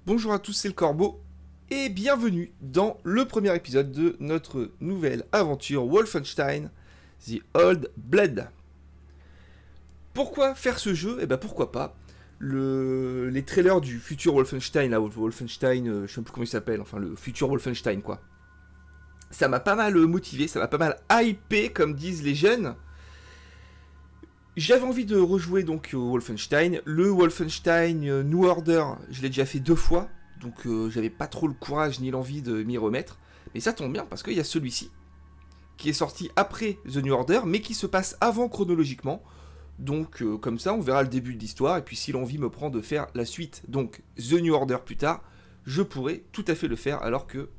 Bonjour à tous, c'est le Corbeau, et bienvenue dans le premier épisode de notre nouvelle aventure Wolfenstein The Old Blood. Pourquoi faire ce jeu? Eh ben pourquoi pas. Les trailers du futur Wolfenstein, là, Wolfenstein, je sais même plus comment il s'appelle, enfin le futur Wolfenstein quoi. Ça m'a pas mal motivé, ça m'a pas mal hypé comme disent les jeunes. J'avais envie de rejouer donc au Wolfenstein. Le Wolfenstein New Order, je l'ai déjà fait 2 fois, donc j'avais pas trop le courage ni l'envie de m'y remettre. Mais ça tombe bien parce qu'il y a celui-ci qui est sorti après The New Order, mais qui se passe avant chronologiquement. Donc comme ça, on verra le début de l'histoire, et puis si l'envie me prend de faire la suite, donc The New Order plus tard, je pourrais tout à fait le faire, alors que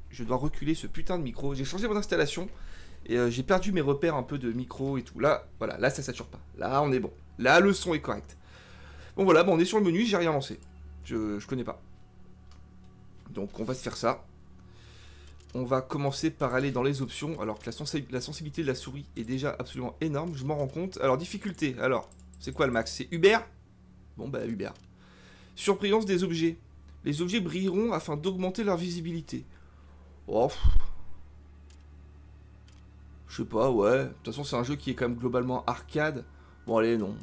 je dois reculer ce putain de micro. J'ai changé mon installation, et j'ai perdu mes repères un peu de micro et tout. Là, voilà, là ça sature pas. Là, on est bon. Là, le son est correct. Bon voilà, bon, on est sur le menu, j'ai rien lancé. Je connais pas. Donc on va se faire ça. On va commencer par aller dans les options, alors que la sensibilité de la souris est déjà absolument énorme, je m'en rends compte. Alors, difficulté, alors, c'est quoi le max? C'est Uber? Bon, bah, Uber. Surbrillance des objets. Les objets brilleront afin d'augmenter leur visibilité. Oh, je sais pas, ouais. De toute façon, c'est un jeu qui est quand même globalement arcade. Bon, allez, non.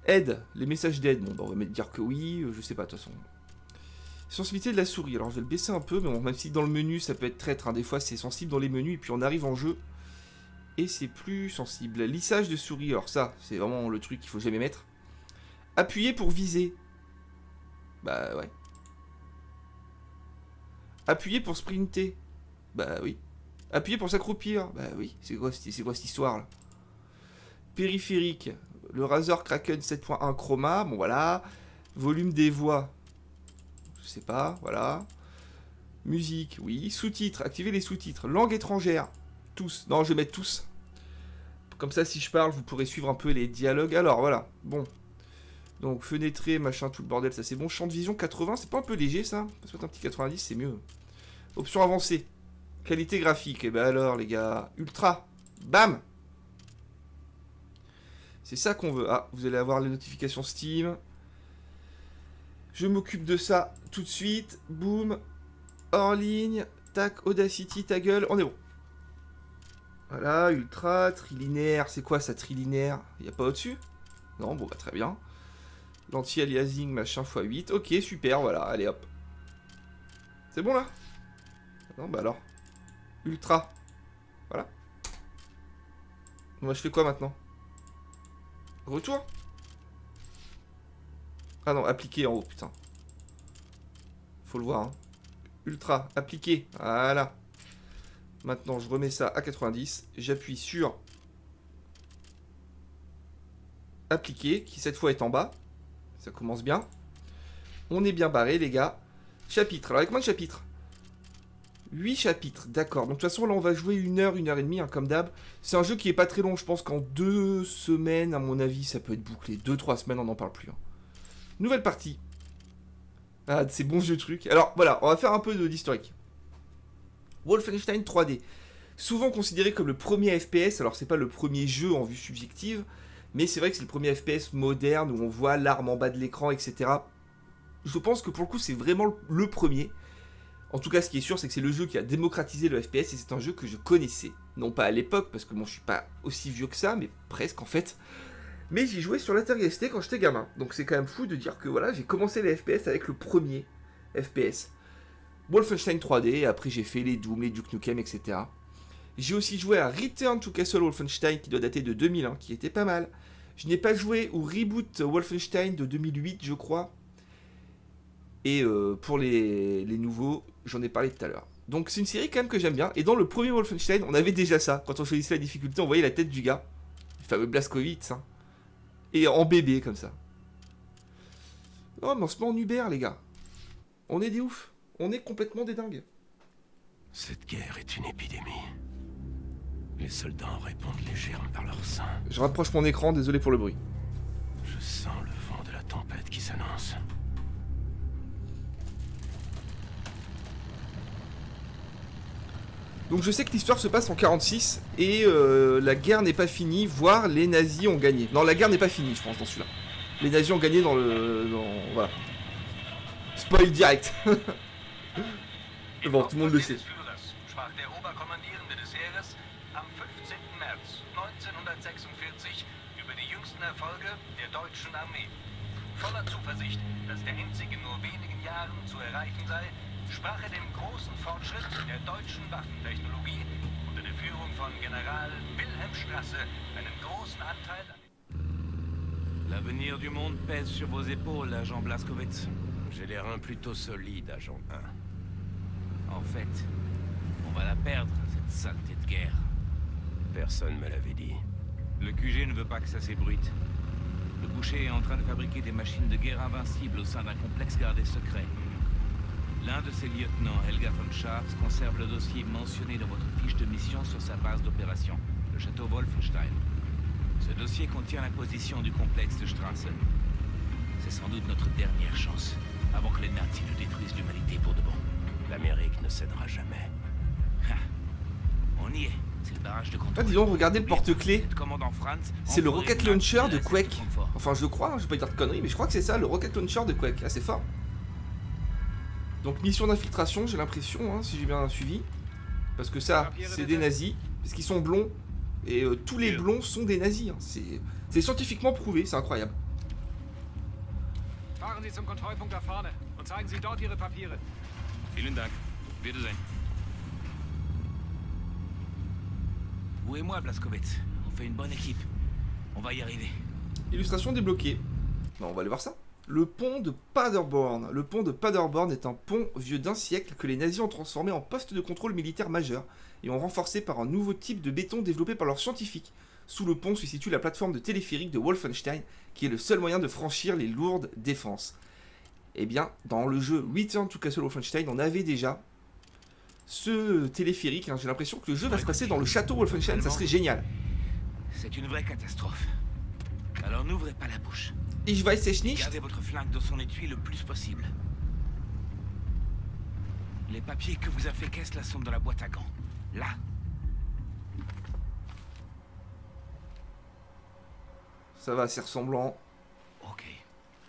Aide, les messages d'aide. Bon, bah, on va dire que oui, je sais pas, de toute façon. Sensibilité de la souris, alors je vais le baisser un peu, mais bon, même si dans le menu ça peut être traître, hein, des fois c'est sensible dans les menus, et puis on arrive en jeu, et c'est plus sensible. Lissage de souris, alors ça, c'est vraiment le truc qu'il faut jamais mettre. Appuyer pour viser. Bah ouais. Appuyer pour sprinter. Bah oui. Appuyer pour s'accroupir. Bah oui, c'est quoi cette histoire là? Périphérique. Le Razer Kraken 7.1 Chroma, bon voilà. Volume des voix. Je sais pas, voilà. Musique, oui. Sous-titres, activer les sous-titres. Langue étrangère, tous. Non, je vais mettre tous. Comme ça, si je parle, vous pourrez suivre un peu les dialogues. Alors, voilà, bon. Donc, fenêtré, machin, tout le bordel, ça c'est bon. Champ de vision 80, c'est pas un peu léger ça? Parce que un petit 90, c'est mieux. Option avancée. Qualité graphique, et ben alors, les gars. Ultra, bam! C'est ça qu'on veut. Ah, vous allez avoir les notifications Steam. Je m'occupe de ça tout de suite. Boum. Hors ligne. Tac. Audacity, ta gueule. On est bon. Voilà. Ultra. Trilinéaire. C'est quoi ça, trilinéaire? Il n'y a pas au-dessus? Non, bon, bah très bien. L'anti-aliasing, machin x8. Ok, super. Voilà. Allez, hop. C'est bon, là? Non, bah alors. Ultra. Voilà. Moi, je fais quoi maintenant? Retour? Ah non, appliqué en haut, putain. Faut le voir, hein. Ultra, appliqué, voilà. Maintenant, je remets ça à 90. J'appuie sur appliquer, qui cette fois est en bas. Ça commence bien. On est bien barré, les gars. Chapitre. Alors, avec moins de chapitres? 8 chapitres, d'accord. Donc, de toute façon, là, on va jouer 1 heure, 1 heure et demie, hein, comme d'hab. C'est un jeu qui est pas très long. Je pense qu'en 2 semaines, à mon avis, ça peut être bouclé. 2-3 semaines, on n'en parle plus, hein. Nouvelle partie. Ah, ces bons vieux trucs. Alors, voilà, on va faire un peu d'historique. Wolfenstein 3D. Souvent considéré comme le premier FPS, alors c'est pas le premier jeu en vue subjective, mais c'est vrai que c'est le premier FPS moderne où on voit l'arme en bas de l'écran, etc. Je pense que pour le coup, c'est vraiment le premier. En tout cas, ce qui est sûr, c'est que c'est le jeu qui a démocratisé le FPS, et c'est un jeu que je connaissais. Non pas à l'époque, parce que bon, je suis pas aussi vieux que ça, mais presque en fait. Mais j'y jouais sur l'Atari ST quand j'étais gamin. Donc c'est quand même fou de dire que voilà, j'ai commencé les FPS avec le premier FPS. Wolfenstein 3D, après j'ai fait les Doom, les Duke Nukem, etc. J'ai aussi joué à Return to Castle Wolfenstein qui doit dater de 2001, qui était pas mal. Je n'ai pas joué au Reboot Wolfenstein de 2008, je crois. Et pour les nouveaux, j'en ai parlé tout à l'heure. Donc c'est une série quand même que j'aime bien. Et dans le premier Wolfenstein, on avait déjà ça. Quand on choisissait la difficulté, on voyait la tête du gars. Le fameux Blazkowicz, hein. Et en bébé, comme ça. Oh, mais on se met en Uber, les gars. On est des oufs. On est complètement des dingues. Cette guerre est une épidémie. Les soldats en répandent les germes par leur sang. Je rapproche mon écran, désolé pour le bruit. Je sens le vent de la tempête qui s'annonce. Donc je sais que l'histoire se passe en 46 et la guerre n'est pas finie, voire les nazis ont gagné. Non, la guerre n'est pas finie, je pense, dans celui-là. Les nazis ont gagné voilà. Spoil direct. Bon, tout le monde le sait. Sprach der Oberkommandierende des Heeres am 15. März 1946 über die jüngsten Erfolge der deutschen Armee. Voller Zuversicht, dass der Endzug in nur wenigen Jahren zu erreichen sei, sprach er dem großen Fortschritt der deutschen Waffentechnologie unter der Führung von General Wilhelm Strasse einen großen Anteil an. L'avenir du monde pèse sur vos épaules, agent Blazkowicz. J'ai les reins plutôt solides, agent 1. En fait, on va la perdre, cette saleté de guerre. Personne me l'avait dit. Le QG ne veut pas que ça s'ébruite. Le boucher est en train de fabriquer des machines de guerre invincibles au sein d'un complexe gardé secret. L'un de ses lieutenants, Helga von Schaafs, conserve le dossier mentionné dans votre fiche de mission sur sa base d'opération, le château Wolfenstein. Ce dossier contient la position du complexe de Strasse. C'est sans doute notre dernière chance, avant que les nazis ne détruisent l'humanité pour de bon. L'Amérique ne cédera jamais. Ha. On y est. C'est le barrage de Ah, contrôle. dis donc, regardez le porte-clés. Le commandant Franz C'est le envoie rocket les launcher marques de la Quake. secte Francfort. Enfin, je crois, je vais pas dire de conneries, mais je crois que c'est ça, le rocket launcher de Quake. Assez fort. Donc, mission d'infiltration, j'ai l'impression, hein, si j'ai bien suivi. Parce que ça, c'est des nazis. Parce qu'ils sont blonds. Et tous les blonds sont des nazis. Hein. C'est scientifiquement prouvé, c'est incroyable. Fahren Sie zum Kontrollpunkt da vorne und zeigen Sie dort Ihre Papiere. Vielen Dank. Wiedersehen. Vous et moi, Blazkowicz, on fait une bonne équipe. On va y arriver. Illustration débloquée. Bon, on va aller voir ça. Le pont de Paderborn. Le pont de Paderborn est un pont vieux d'un siècle que les nazis ont transformé en poste de contrôle militaire majeur et ont renforcé par un nouveau type de béton développé par leurs scientifiques. Sous le pont se situe la plateforme de téléphérique de Wolfenstein, qui est le seul moyen de franchir les lourdes défenses. Eh bien, dans le jeu Return to Castle Wolfenstein, on avait déjà ce téléphérique. Hein. J'ai l'impression que le jeu va se passer dans le château Wolfenstein, ça serait génial. C'est une vraie catastrophe. Alors n'ouvrez pas la bouche. Ich weiß es nicht. Gardez votre flingue dans son étui le plus possible. Les papiers que vous a fait Kessler sont dans la boîte à gants. Là. Ça va, c'est ressemblant. Ok,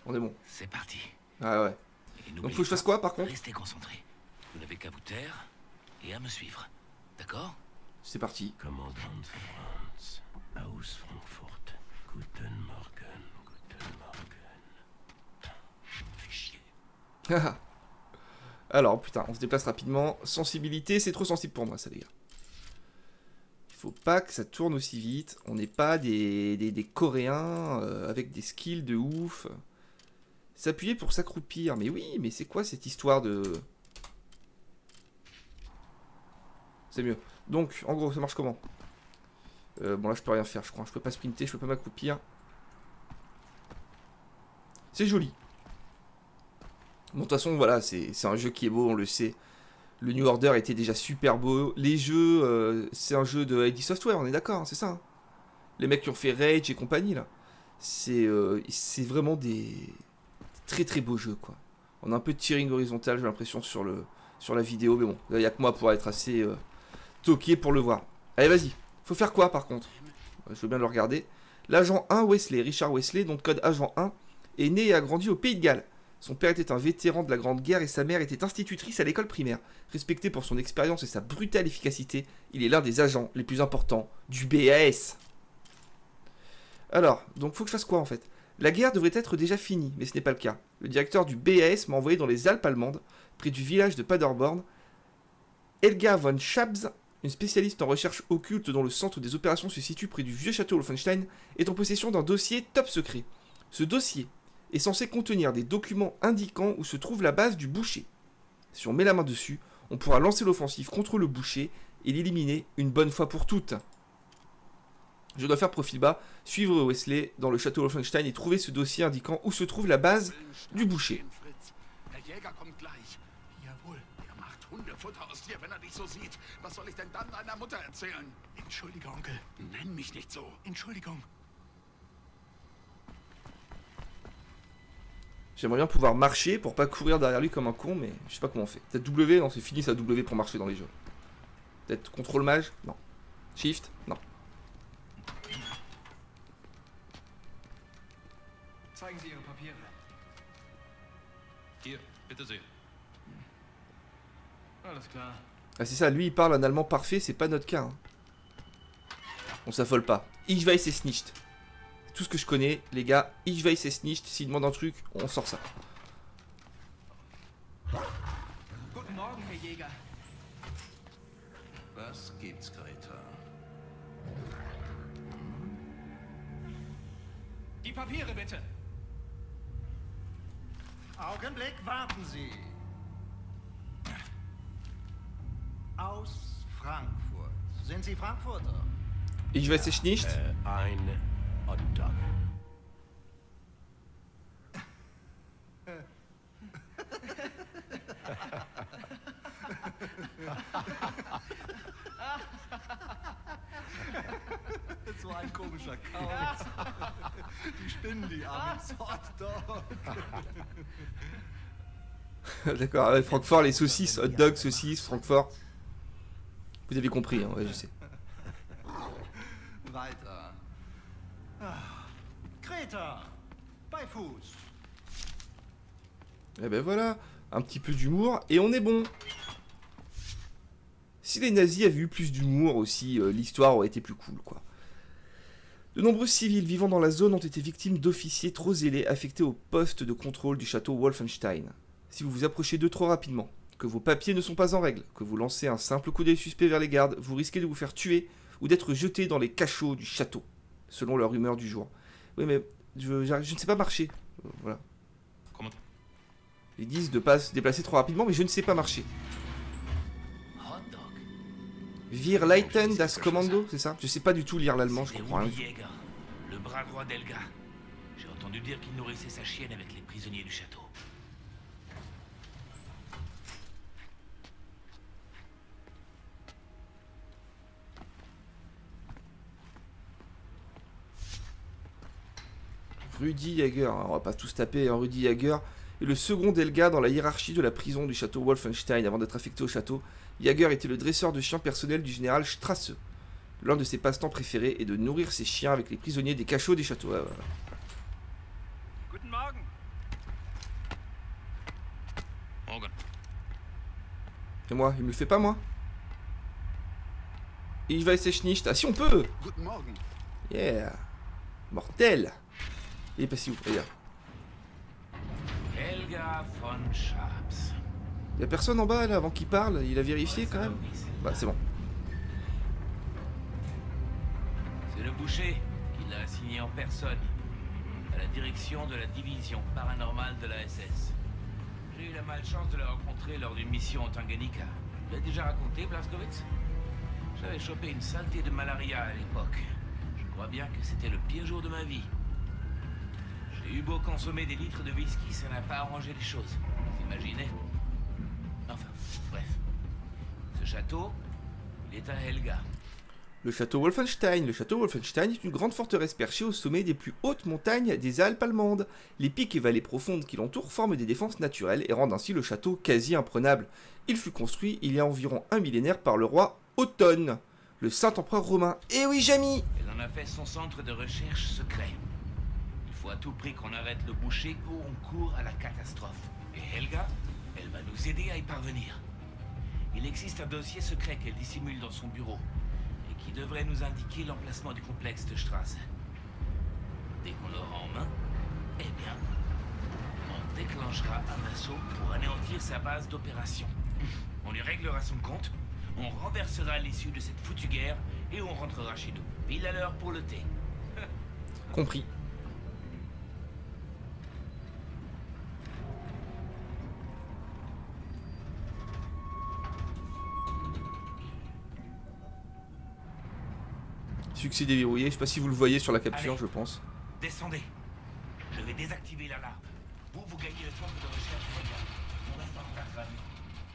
On est bon. c'est parti. Ah ouais. Et Donc faut que je fasse quoi par contre? Restez concentrés. Vous n'avez qu'à vous taire et à me suivre. D'accord? C'est parti. Commandant Franz, Haus Frankfurt, Guten Morgen, Guten Morgen. Fais chier. Alors, putain, on se déplace rapidement. Sensibilité, c'est trop sensible pour moi, ça, les gars. Il faut pas que ça tourne aussi vite. On n'est pas des Coréens avec des skills de ouf. S'appuyer pour s'accroupir. Mais oui, mais c'est quoi cette histoire de... C'est mieux. Donc, en gros, ça marche comment? Bon, là, je peux rien faire, je crois. Je peux pas sprinter, je peux pas m'accroupir. C'est joli. Bon, de toute façon, voilà, c'est un jeu qui est beau, on le sait. Le New Order était déjà super beau. Les jeux, c'est un jeu de ID Software, on est d'accord, hein, c'est ça. Hein. Les mecs qui ont fait Rage et compagnie, là. C'est vraiment des très très beaux jeux, quoi. On a un peu de tearing horizontal, j'ai l'impression, sur la vidéo. Mais bon, il n'y a que moi pour être assez toqué pour le voir. Allez, vas-y. Faut faire quoi, par contre? Je veux bien le regarder. L'agent 1 Wesley, Richard Wesley, donc code agent 1, est né et a grandi au Pays de Galles. Son père était un vétéran de la Grande Guerre et sa mère était institutrice à l'école primaire. Respecté pour son expérience et sa brutale efficacité, il est l'un des agents les plus importants du BAS. Alors, donc faut que je fasse quoi en fait? La guerre devrait être déjà finie, mais ce n'est pas le cas. Le directeur du BAS m'a envoyé dans les Alpes allemandes, près du village de Paderborn. Helga von Schaafs, une spécialiste en recherche occulte dont le centre des opérations se situe près du vieux château Wolfenstein, est en possession d'un dossier top secret. Ce dossier est censé contenir des documents indiquant où se trouve la base du boucher. Si on met la main dessus, on pourra lancer l'offensive contre le boucher et l'éliminer une bonne fois pour toutes. Je dois faire profil bas, suivre Wesley dans le château Wolfenstein et trouver ce dossier indiquant où se trouve la base du boucher. Der Jäger kommt gleich. Jawohl, er macht Hundefutter aus dir, wenn er dich so sieht. Was soll ich denn dann deiner Mutter erzählen? Entschuldige, Onkel. Nenn mich nicht so. Entschuldigung. J'aimerais bien pouvoir marcher pour pas courir derrière lui comme un con, mais je sais pas comment on fait. Peut-être W? Non, c'est fini ça W pour marcher dans les jeux. Peut-être contrôle mage? Non. Shift? Non. Zeigen Sie Ihre Papiere. Hier, bitte sehr. Alles klar. Ah c'est ça, lui il parle un allemand parfait, c'est pas notre cas. Hein. On s'affole pas. Ich weiß es nicht. C'est tout ce que je connais, les gars. Ich weiß es nicht. S'il demande un truc, on sort ça. Guten Morgen, Herr Jäger. Was gibt's, Greta? Die Papiere bitte. Augenblick, warten Sie. Aus Frankfurt. Sind Sie Frankfurter? Ich weiß es nicht. Ein Hotdog. So ein komischer Kauz. Die spinnen, die Amis. Hotdog. D'accord, ah ouais, Francfort, les saucisses, hot dog, saucisses, Francfort. Vous avez compris, hein, ouais, je sais. Weiter. Ah, Greta. Bei Fuß. Et ben voilà, un petit peu d'humour et on est bon. Si les nazis avaient eu plus d'humour aussi, l'histoire aurait été plus cool, quoi. De nombreux civils vivant dans la zone ont été victimes d'officiers trop zélés affectés au poste de contrôle du château Wolfenstein. Si vous vous approchez d'eux trop rapidement, que vos papiers ne sont pas en règle, que vous lancez un simple coup d'œil suspect vers les gardes, vous risquez de vous faire tuer ou d'être jeté dans les cachots du château, selon leur humeur du jour. Oui mais je ne sais pas marcher, voilà. Comment? Ils disent de ne pas se déplacer trop rapidement, mais je ne sais pas marcher. Hotdog. Wir leiten das Kommando, c'est ça? Je sais pas du tout lire l'allemand, je C'était comprends rien. Uli Jäger, le bras droit d'Helga. J'ai entendu dire qu'il nourrissait sa chienne avec les prisonniers du château. Rudi Jäger, on va pas tous taper, hein, Rudi Jäger est le second d'Helga dans la hiérarchie de la prison du château Wolfenstein avant d'être affecté au château. Jäger était le dresseur de chiens personnel du général Strasse. L'un de ses passe-temps préférés est de nourrir ses chiens avec les prisonniers des cachots des châteaux. Ah, voilà. Guten Morgen. Morgen. Et moi, il me le fait pas moi? Ich weiß es nicht. Ah si on peut. Guten Morgen. Yeah. Mortel. Il est passé où? Regarde. Helga von Schaps. Y'a personne en bas là avant qu'il parle? Il a vérifié quand même? Bah c'est bon. C'est le boucher qui l'a assigné en personne à la direction de la division paranormale de la SS. J'ai eu la malchance de le rencontrer lors d'une mission en Tanganyika. Je l'ai déjà raconté, Blazkowicz? J'avais chopé une saleté de malaria à l'époque. Je crois bien que c'était le pire jour de ma vie. J'ai eu beau consommer des litres de whisky, ça n'a pas arrangé les choses. Vous imaginez? Enfin, bref. Ce château, il est à Helga. Le château Wolfenstein. Le château Wolfenstein est une grande forteresse perchée au sommet des plus hautes montagnes des Alpes allemandes. Les pics et vallées profondes qui l'entourent forment des défenses naturelles et rendent ainsi le château quasi imprenable. Il fut construit il y a environ un millénaire par le roi Otton, le saint empereur romain. Eh oui, Jamy! Elle en a fait son centre de recherche secret. Il faut à tout prix qu'on arrête le boucher ou on court à la catastrophe. Et Helga, elle va nous aider à y parvenir. Il existe un dossier secret qu'elle dissimule dans son bureau et qui devrait nous indiquer l'emplacement du complexe de Strasse. Dès qu'on l'aura en main, eh bien, on déclenchera un assaut pour anéantir sa base d'opération. On lui réglera son compte, on renversera l'issue de cette foutue guerre et on rentrera chez nous. Pile à l'heure pour le thé. Compris. Succès déverrouillé, je sais pas si vous le voyez sur la capture, Allez. je pense. Descendez. Je vais désactiver l'alarme. Vous gagnez le centre de recherche. On reste en face, famille.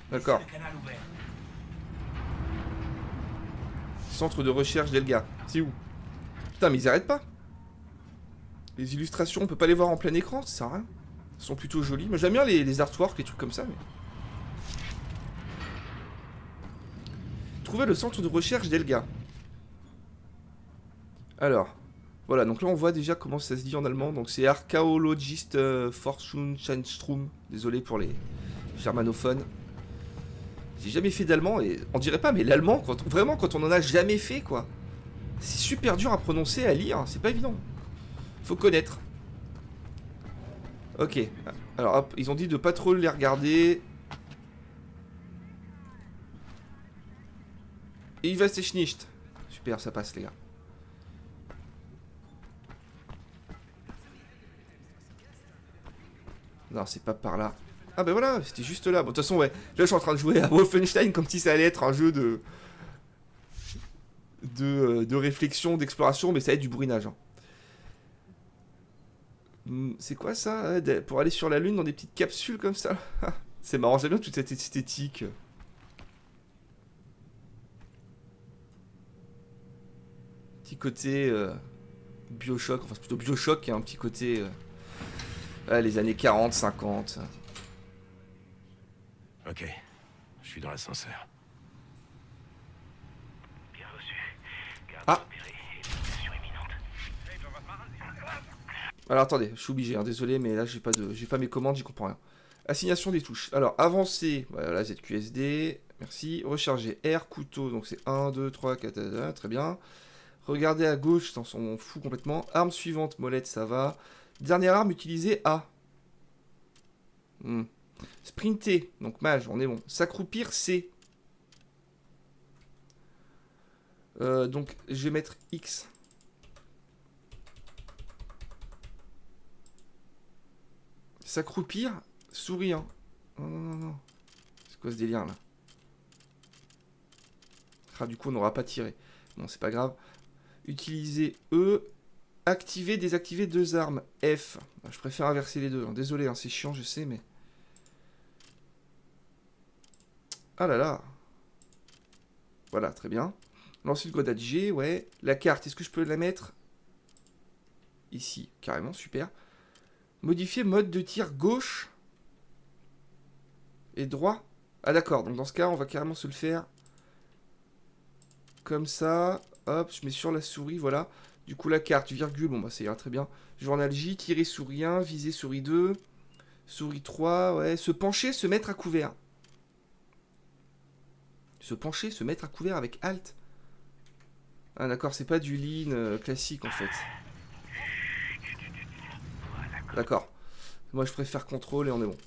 D'accord. Laissez le canal ouvert. Centre de recherche d'Helga. C'est où? Putain, mais ils arrêtent pas. Les illustrations, on peut pas les voir en plein écran, ça sert à rien. Elles sont plutôt jolies. Moi j'aime bien les artworks, les trucs comme ça, mais... Trouver le centre de recherche d'Helga. Alors, Voilà, donc là on voit déjà comment ça se dit en allemand. Donc c'est Archaeologist Forschungsstrom. Désolé pour les germanophones. J'ai jamais fait d'allemand et on dirait pas, mais l'allemand, vraiment quand on en a jamais fait quoi. C'est super dur à prononcer, à lire, c'est pas évident. Faut connaître. Ok, alors hop, ils ont dit de pas trop les regarder. Et il va nicht. Super, ça passe les gars. Non, c'est pas par là. Ah ben voilà, c'était juste là. Bon, de toute façon, ouais. Là, je suis en train de jouer à Wolfenstein comme si ça allait être un jeu de réflexion, d'exploration, mais ça va être du bourrinage. Hein. C'est quoi ça? Pour aller sur la Lune dans des petites capsules comme ça? C'est marrant, j'aime bien toute cette esthétique. Petit côté Bioshock, enfin c'est plutôt Bioshock qui a un petit côté les années 40, 50. Ok, je suis dans l'ascenseur. Bien reçu. Garde Ah. repérée et destruction imminente. Alors attendez, je suis obligé, hein, désolé, mais là j'ai pas mes commandes, j'y comprends rien. Assignation des touches. Alors avancer, voilà ZQSD, merci. Recharger R, couteau, donc c'est 1, 2, 3, 4, très bien. Regardez à gauche, on s'en fout complètement. Arme suivante, molette, ça va. Dernière arme utilisée, A. Sprinter, donc mage, on est bon. S'accroupir, C. Donc je vais mettre X. S'accroupir, souriant. Non, non, non, non. C'est quoi ce délire là? Ah, du coup, on n'aura pas tiré. Bon, c'est pas grave. Utiliser E. Activer, désactiver deux armes. F. Je préfère inverser les deux. Hein. Désolé, hein, c'est chiant, je sais, mais. Ah là là. Voilà, très bien. Lancer le code G, ouais. La carte, est-ce que je peux la mettre ici? Carrément, super. Modifier mode de tir gauche et droit. Ah d'accord, donc dans ce cas, on va carrément se le faire comme ça. Hop, je mets sur la souris, voilà. Du coup, la carte, virgule, bon bah ça ira très bien. Journal J, tirer souris 1, viser souris 2, souris 3, ouais. Se pencher, se mettre à couvert. Se pencher, se mettre à couvert avec Alt. Ah d'accord, c'est pas du lean classique en fait. D'accord. Moi je préfère contrôle et on est bon.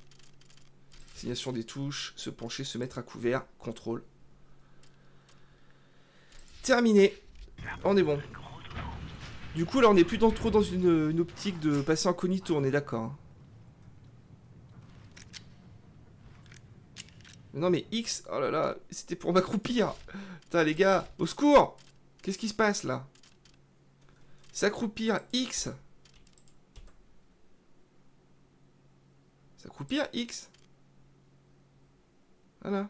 Signation des touches, se pencher, se mettre à couvert, contrôle. Terminé. On est bon. Du coup là on n'est plus trop dans une optique de passer incognito, on est d'accord. Hein. Non mais X, oh là là, c'était pour m'accroupir. Putain les gars, au secours. Qu'est-ce qui se passe là? S'accroupir X. S'accroupir X. Voilà.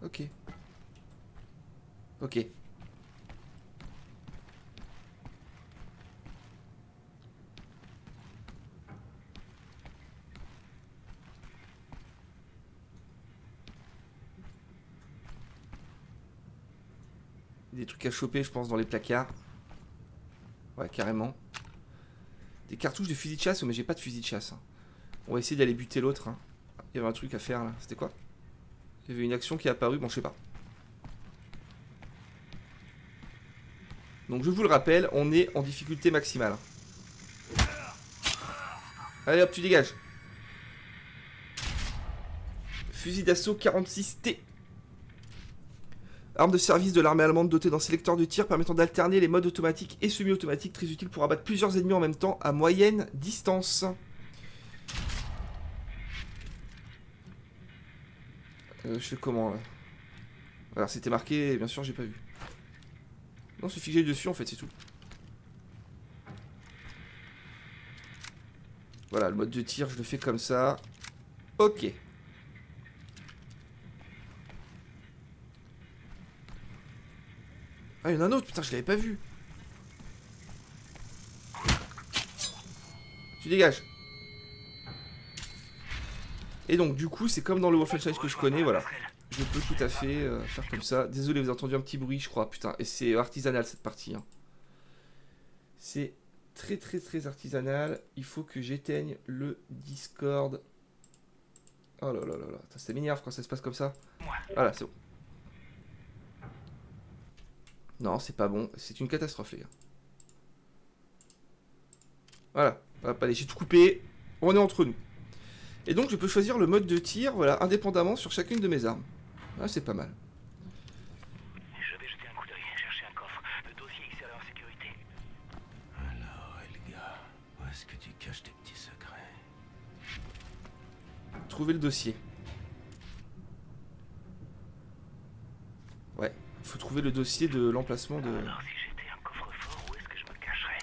Ok. Ok. Des trucs à choper, je pense, dans les placards. Ouais, carrément. Des cartouches de fusil de chasse, mais j'ai pas de fusil de chasse. Hein. On va essayer d'aller buter l'autre. Hein. Il y avait un truc à faire là. C'était quoi? Il y avait une action qui est apparue, bon, je sais pas. Donc, je vous le rappelle, on est en difficulté maximale. Allez hop, tu dégages. Fusil d'assaut 46T. Arme de service de l'armée allemande dotée d'un sélecteur de tir permettant d'alterner les modes automatiques et semi-automatiques, très utile pour abattre plusieurs ennemis en même temps à moyenne distance. Je fais comment là? Alors c'était marqué, bien sûr j'ai pas vu. Non, c'est figé dessus en fait, c'est tout. Voilà, le mode de tir, je le fais comme ça. Ok. Ah, il y en a un autre, putain, je l'avais pas vu. Tu dégages. Et donc, du coup, c'est comme dans le Wolfenstein que je connais, voilà. je peux tout à fait faire comme ça. Désolé, vous avez entendu un petit bruit, je crois. Putain, et c'est artisanal cette partie. Hein. C'est très artisanal. Il faut que j'éteigne le Discord. Oh là là là là. Ça m'énerve quand ça se passe comme ça. Voilà, c'est bon. Non, c'est pas bon. C'est une catastrophe, les gars. Voilà. Hop, allez, j'ai tout coupé. On est entre nous. Et donc, je peux choisir le mode de tir, voilà, indépendamment sur chacune de mes armes. Ah, c'est pas mal. Je vais jeter un coup d'œil, chercher un coffre. Le dossier y sera en sécurité. Alors, Helga, où est-ce que tu caches tes petits secrets? Trouver le dossier. Ouais, faut trouver le dossier de l'emplacement de... Alors, si j'étais un coffre-fort, où est-ce que je me cacherais?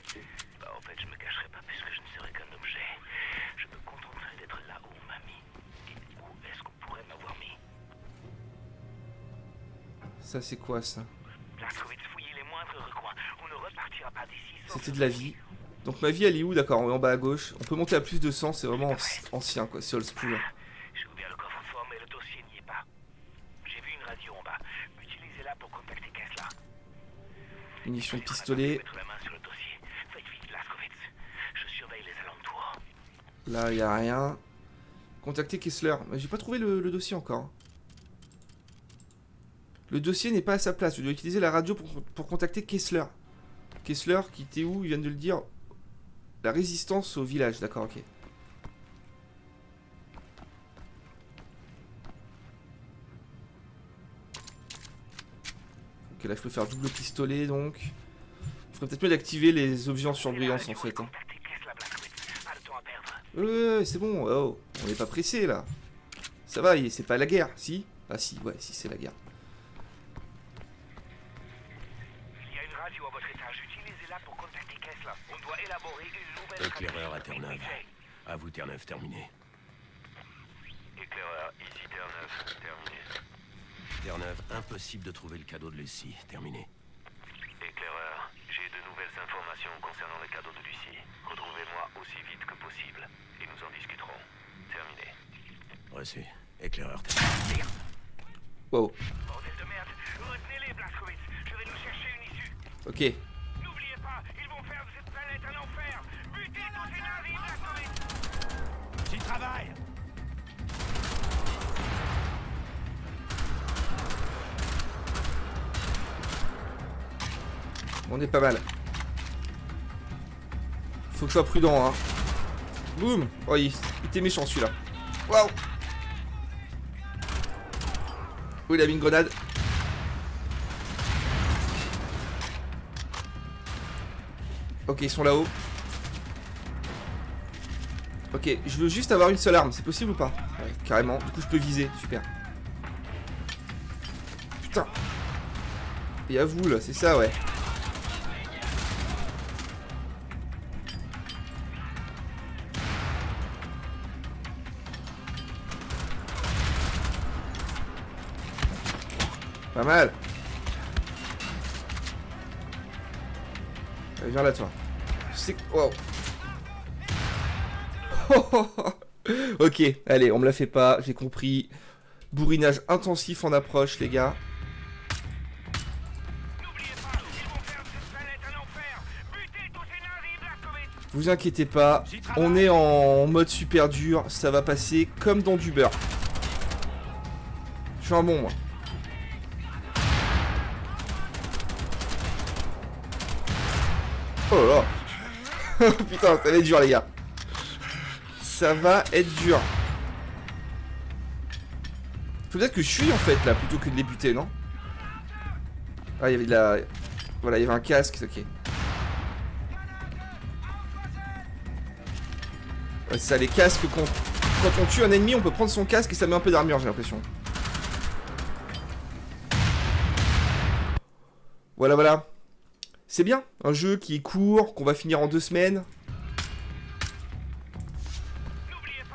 Bah, en fait, je me cacherais pas puisque je ne serais qu'un objet. Je me contenterais d'être là où on m'a mis. Et où est-ce qu'on pourrait m'avoir mis? Ça, c'est quoi, ça? Blazkowicz fouiller les moindres recoins. On ne repartira pas d'ici sans... C'était de la vie. Donc ma vie, elle est où? D'accord, on est en bas à gauche. On peut monter à plus de 100, c'est vraiment ancien, quoi. C'est old school. J'ai ouvert le coffre-fort, mais le dossier n'y est pas. J'ai vu une radio en bas. Utilisez-la pour contacter Kessler. Munitions de pistolet. Mettre la main sur le dossier. Faites vite, Blazkowicz. Je surveille les alentours. Là, il y a rien. Contacter Kessler. Mais j'ai pas trouvé le dossier encore. Le dossier n'est pas à sa place. Je dois utiliser la radio pour contacter Kessler. Kessler, qui était où? Il vient de le dire. La résistance au village. D'accord, ok. Ok, là je peux faire double pistolet donc. Il faudrait peut-être mieux d'activer les objets en surbrillance en fait. Hein. Contactez Kessler, Blazkowicz. Pas de temps à perdre. Ouais, c'est bon, oh, on n'est pas pressé là. Ça va, c'est pas la guerre, si? Ah si, ouais, si c'est la guerre. Il y a une radio à votre étage. Utilisez-la pour contacter Kessler. On doit élaborer une nouvelle Éclaireur à stratégie. Terre-Neuve. À vous, Terre-Neuve, terminé. Éclaireur, ici Terre-Neuve. Terminé. Terre-Neuve, impossible de trouver le cadeau de Lucie. Terminé. Éclaireur, j'ai de nouvelles informations concernant le cadeau de Lucie. Retrouvez-moi aussi vite que possible et nous en discuterons. Terminé. Reçu. Éclaireur, terminé. Wow, Bordel de merde. Retenez-les, Blazkowicz. Je vais nous chercher une issue. ok. N'oubliez pas, ils vont faire de cette planète un enfer. Butez tous ces nazis, Blazkowicz. J'y travaille. On est pas mal. Faut que je sois prudent, hein. Boum. Oh, il était méchant celui-là. Waouh. Oh, il a mis une grenade. Ok, ils sont là-haut. Ok, je veux juste avoir une seule arme, c'est possible ou pas? Ouais, carrément. Du coup, je peux viser. Super. Putain. Et à vous, là, c'est ça, ouais. Pas mal. Allez, viens là, toi. Je sais que... Wow. Ok, allez, on me la fait pas, j'ai compris. Bourrinage intensif en approche, les gars. N'oubliez pas, ils vont faire de cette planète un enfer. Butez tous ces nazis, Blazkowicz. Vous inquiétez pas, on est en mode super dur, ça va passer comme dans du beurre. Je suis un bon, moi. Oh là là. Putain, ça va être dur, les gars. Ça va être dur. Faut peut-être que je suis en fait là plutôt que de les buter, non? Ah, il y avait de la... Voilà, il y avait un casque, ok. Ouais, c'est ça, les casques, quand on tue un ennemi, on peut prendre son casque et ça met un peu d'armure, j'ai l'impression. Voilà, voilà. C'est bien, un jeu qui est court, qu'on va finir en 2 semaines.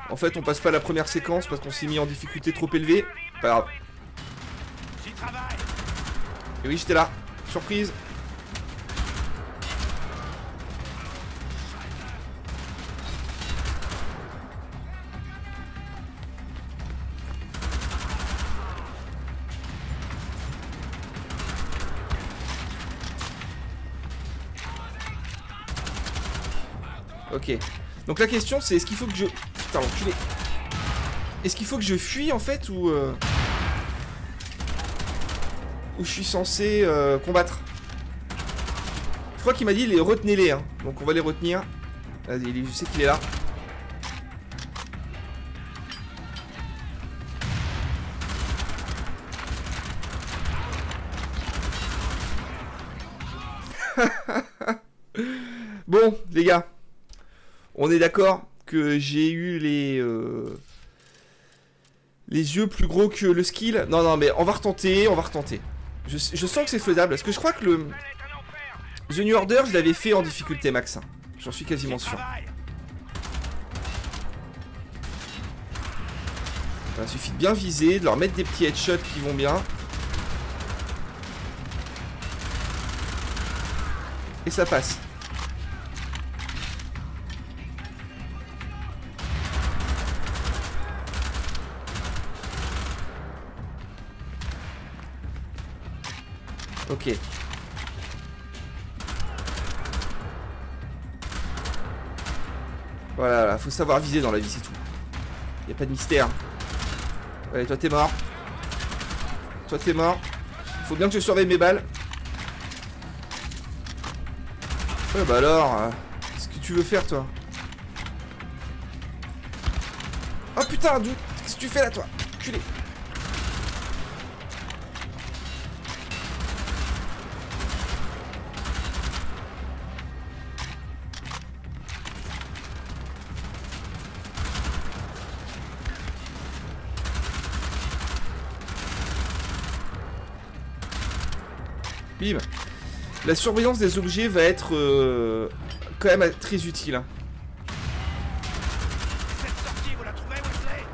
En fait, on passe pas la première séquence parce qu'on s'est mis en difficulté trop élevée. Pas grave. J'y travaille. Et oui, j'étais là. Surprise. Ok. Donc la question c'est est-ce qu'il faut que je... Putain, l'enculé. Est-ce qu'il faut que je fuis en fait ou je suis censé combattre? Je crois qu'il m'a dit les retenez-les hein. Donc on va les retenir. Vas-y, je sais qu'il est là. Bon, les gars, on est d'accord que j'ai eu les yeux plus gros que le skill. Non, non, mais on va retenter, Je sens que c'est faisable, parce que je crois que le The New Order, je l'avais fait en difficulté max. Hein. J'en suis quasiment sûr. Il suffit de bien viser, de leur mettre des petits headshots qui vont bien. Et ça passe. Ok. Voilà, faut savoir viser dans la vie, c'est tout. Y a pas de mystère. Allez, toi t'es mort. Toi t'es mort. Faut bien que je surveille mes balles. Ouais bah alors, qu'est-ce que tu veux faire toi? Oh putain, qu'est-ce que tu fais là toi? Culé. Bim. La surveillance des objets va être quand même très utile. Hein. Cette sortie, vous la trouvez, Wesley?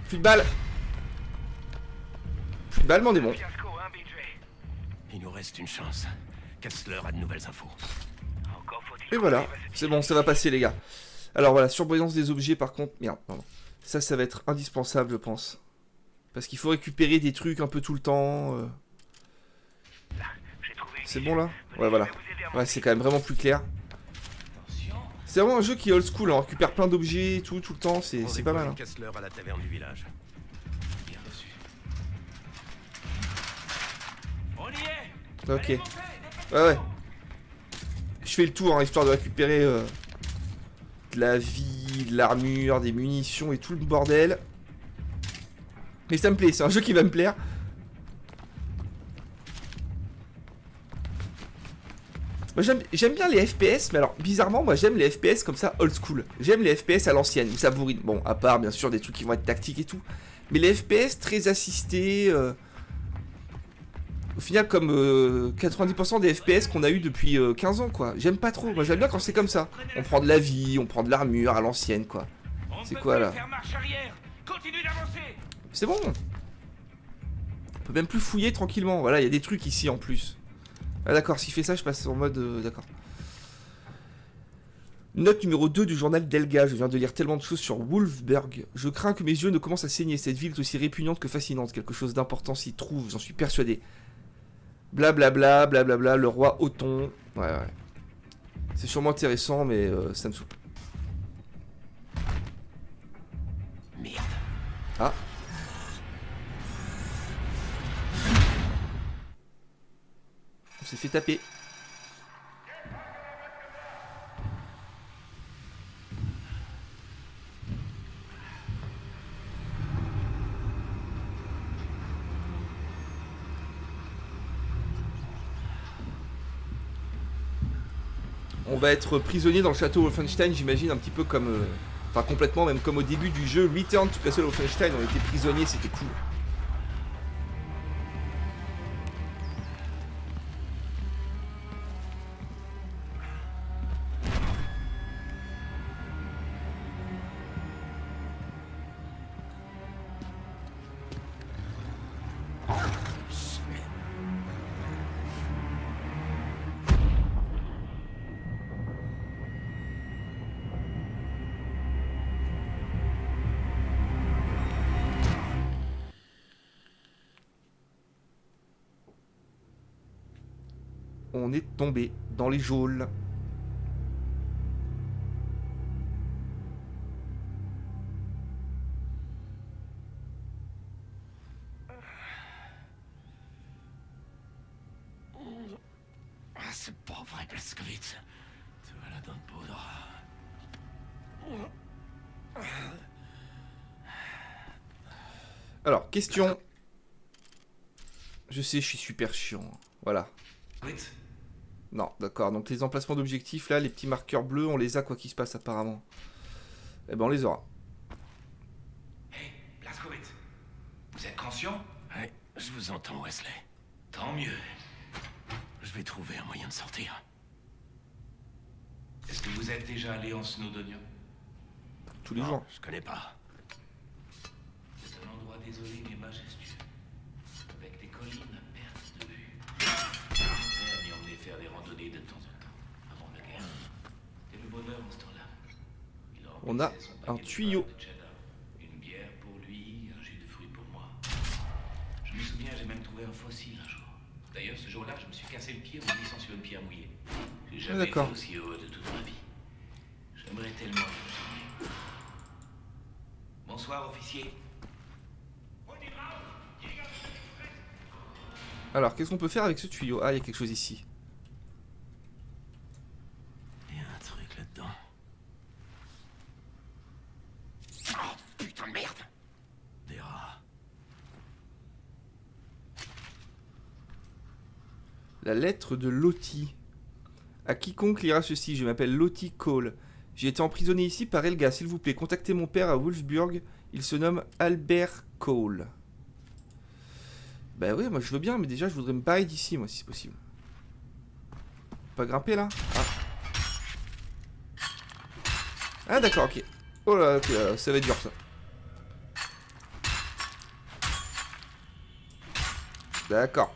Plus de balles. Plus de balles, mon démon. Il nous reste une chance. Kessler a de nouvelles infos. Et voilà, c'est bon, ça va passer les gars. Alors voilà, surveillance des objets par contre... Merde, pardon. Ça va être indispensable je pense. Parce qu'il faut récupérer des trucs un peu tout le temps. C'est bon là? Ouais voilà. Ouais c'est quand même vraiment plus clair. C'est vraiment un jeu qui est old school, on récupère plein d'objets tout le temps, c'est pas mal. Hein. Kessler à la taverne du village. Bien reçu. On y est. Ok. Ouais. Je fais le tour hein, histoire de récupérer de la vie, de l'armure, des munitions et tout le bordel. Mais ça me plaît, c'est un jeu qui va me plaire. Moi j'aime bien les FPS, mais alors bizarrement moi j'aime les FPS comme ça old school. J'aime les FPS à l'ancienne, où ça bourrine. Bon, à part bien sûr des trucs qui vont être tactiques et tout. Mais les FPS très assistés... Au final comme 90% des FPS qu'on a eu depuis 15 ans quoi. J'aime pas trop, moi j'aime bien quand c'est comme ça. On prend de la vie, on prend de l'armure à l'ancienne quoi. C'est quoi là? C'est bon. On peut même plus fouiller tranquillement. Voilà, il y a des trucs ici en plus. Ah d'accord, s'il fait ça, je passe en mode... d'accord. Note numéro 2 du journal d'Elga. Je viens de lire tellement de choses sur Wolfsburg. Je crains que mes yeux ne commencent à saigner. Cette ville est aussi répugnante que fascinante. Quelque chose d'important s'y trouve, j'en suis persuadé. Blablabla, blablabla, le roi Othon. Ouais. C'est sûrement intéressant, mais ça me soupe. Merde. Ah. On s'est fait taper. On va être prisonnier dans le château Wolfenstein, j'imagine, un petit peu comme... Enfin, complètement, même comme au début du jeu Return to Castle Wolfenstein, on était prisonnier, c'était cool. on est tombé dans les geôles. C'est pas vrai, Blazkowicz. Tu as la dent de poudre. Alors, question. Je sais, je suis super chiant. Voilà. Non, d'accord. Donc les emplacements d'objectifs, là, les petits marqueurs bleus, on les a quoi qu'il se passe apparemment. Eh ben, on les aura. Hey, Blazkowicz, vous êtes conscient? Ouais, je vous entends, Wesley. Tant mieux. Je vais trouver un moyen de sortir. Est-ce que vous êtes déjà allé en Snowdonia? Tous les Non, jours. je connais pas. C'est un endroit désolé mais majestueux. Avec des collines à perte de vue. Mon père m'y emmenait faire des randonnées de temps en temps, avant la guerre. C'était le bonheur en ce temps-là. Il On a remplissait son un paquet de tuyau. pain de cheddar. Une bière pour lui, un jus de fruits pour moi. Je me souviens, j'ai même trouvé un fossile un jour. D'ailleurs, ce jour-là, je me suis cassé le pied en glissant sur une pierre mouillée. J'ai jamais été d'accord. aussi heureux de toute ma vie. J'aimerais tellement y retourner. Bonsoir, officier. Alors, qu'est-ce qu'on peut faire avec ce tuyau? Ah, il y a quelque chose ici. Il y a un truc là-dedans. Oh, putain de merde! Des rats. La lettre de Lottie. À quiconque lira ceci, je m'appelle Lottie Cole. J'ai été emprisonné ici par Helga. S'il vous plaît, contactez mon père à Wolfsburg. Il se nomme Albert Cole. Bah ouais, moi je veux bien, mais déjà je voudrais me barrer d'ici, moi, si c'est possible. Pas grimper là? Ah d'accord, ok. Oh là, ok, ça va être dur ça. D'accord.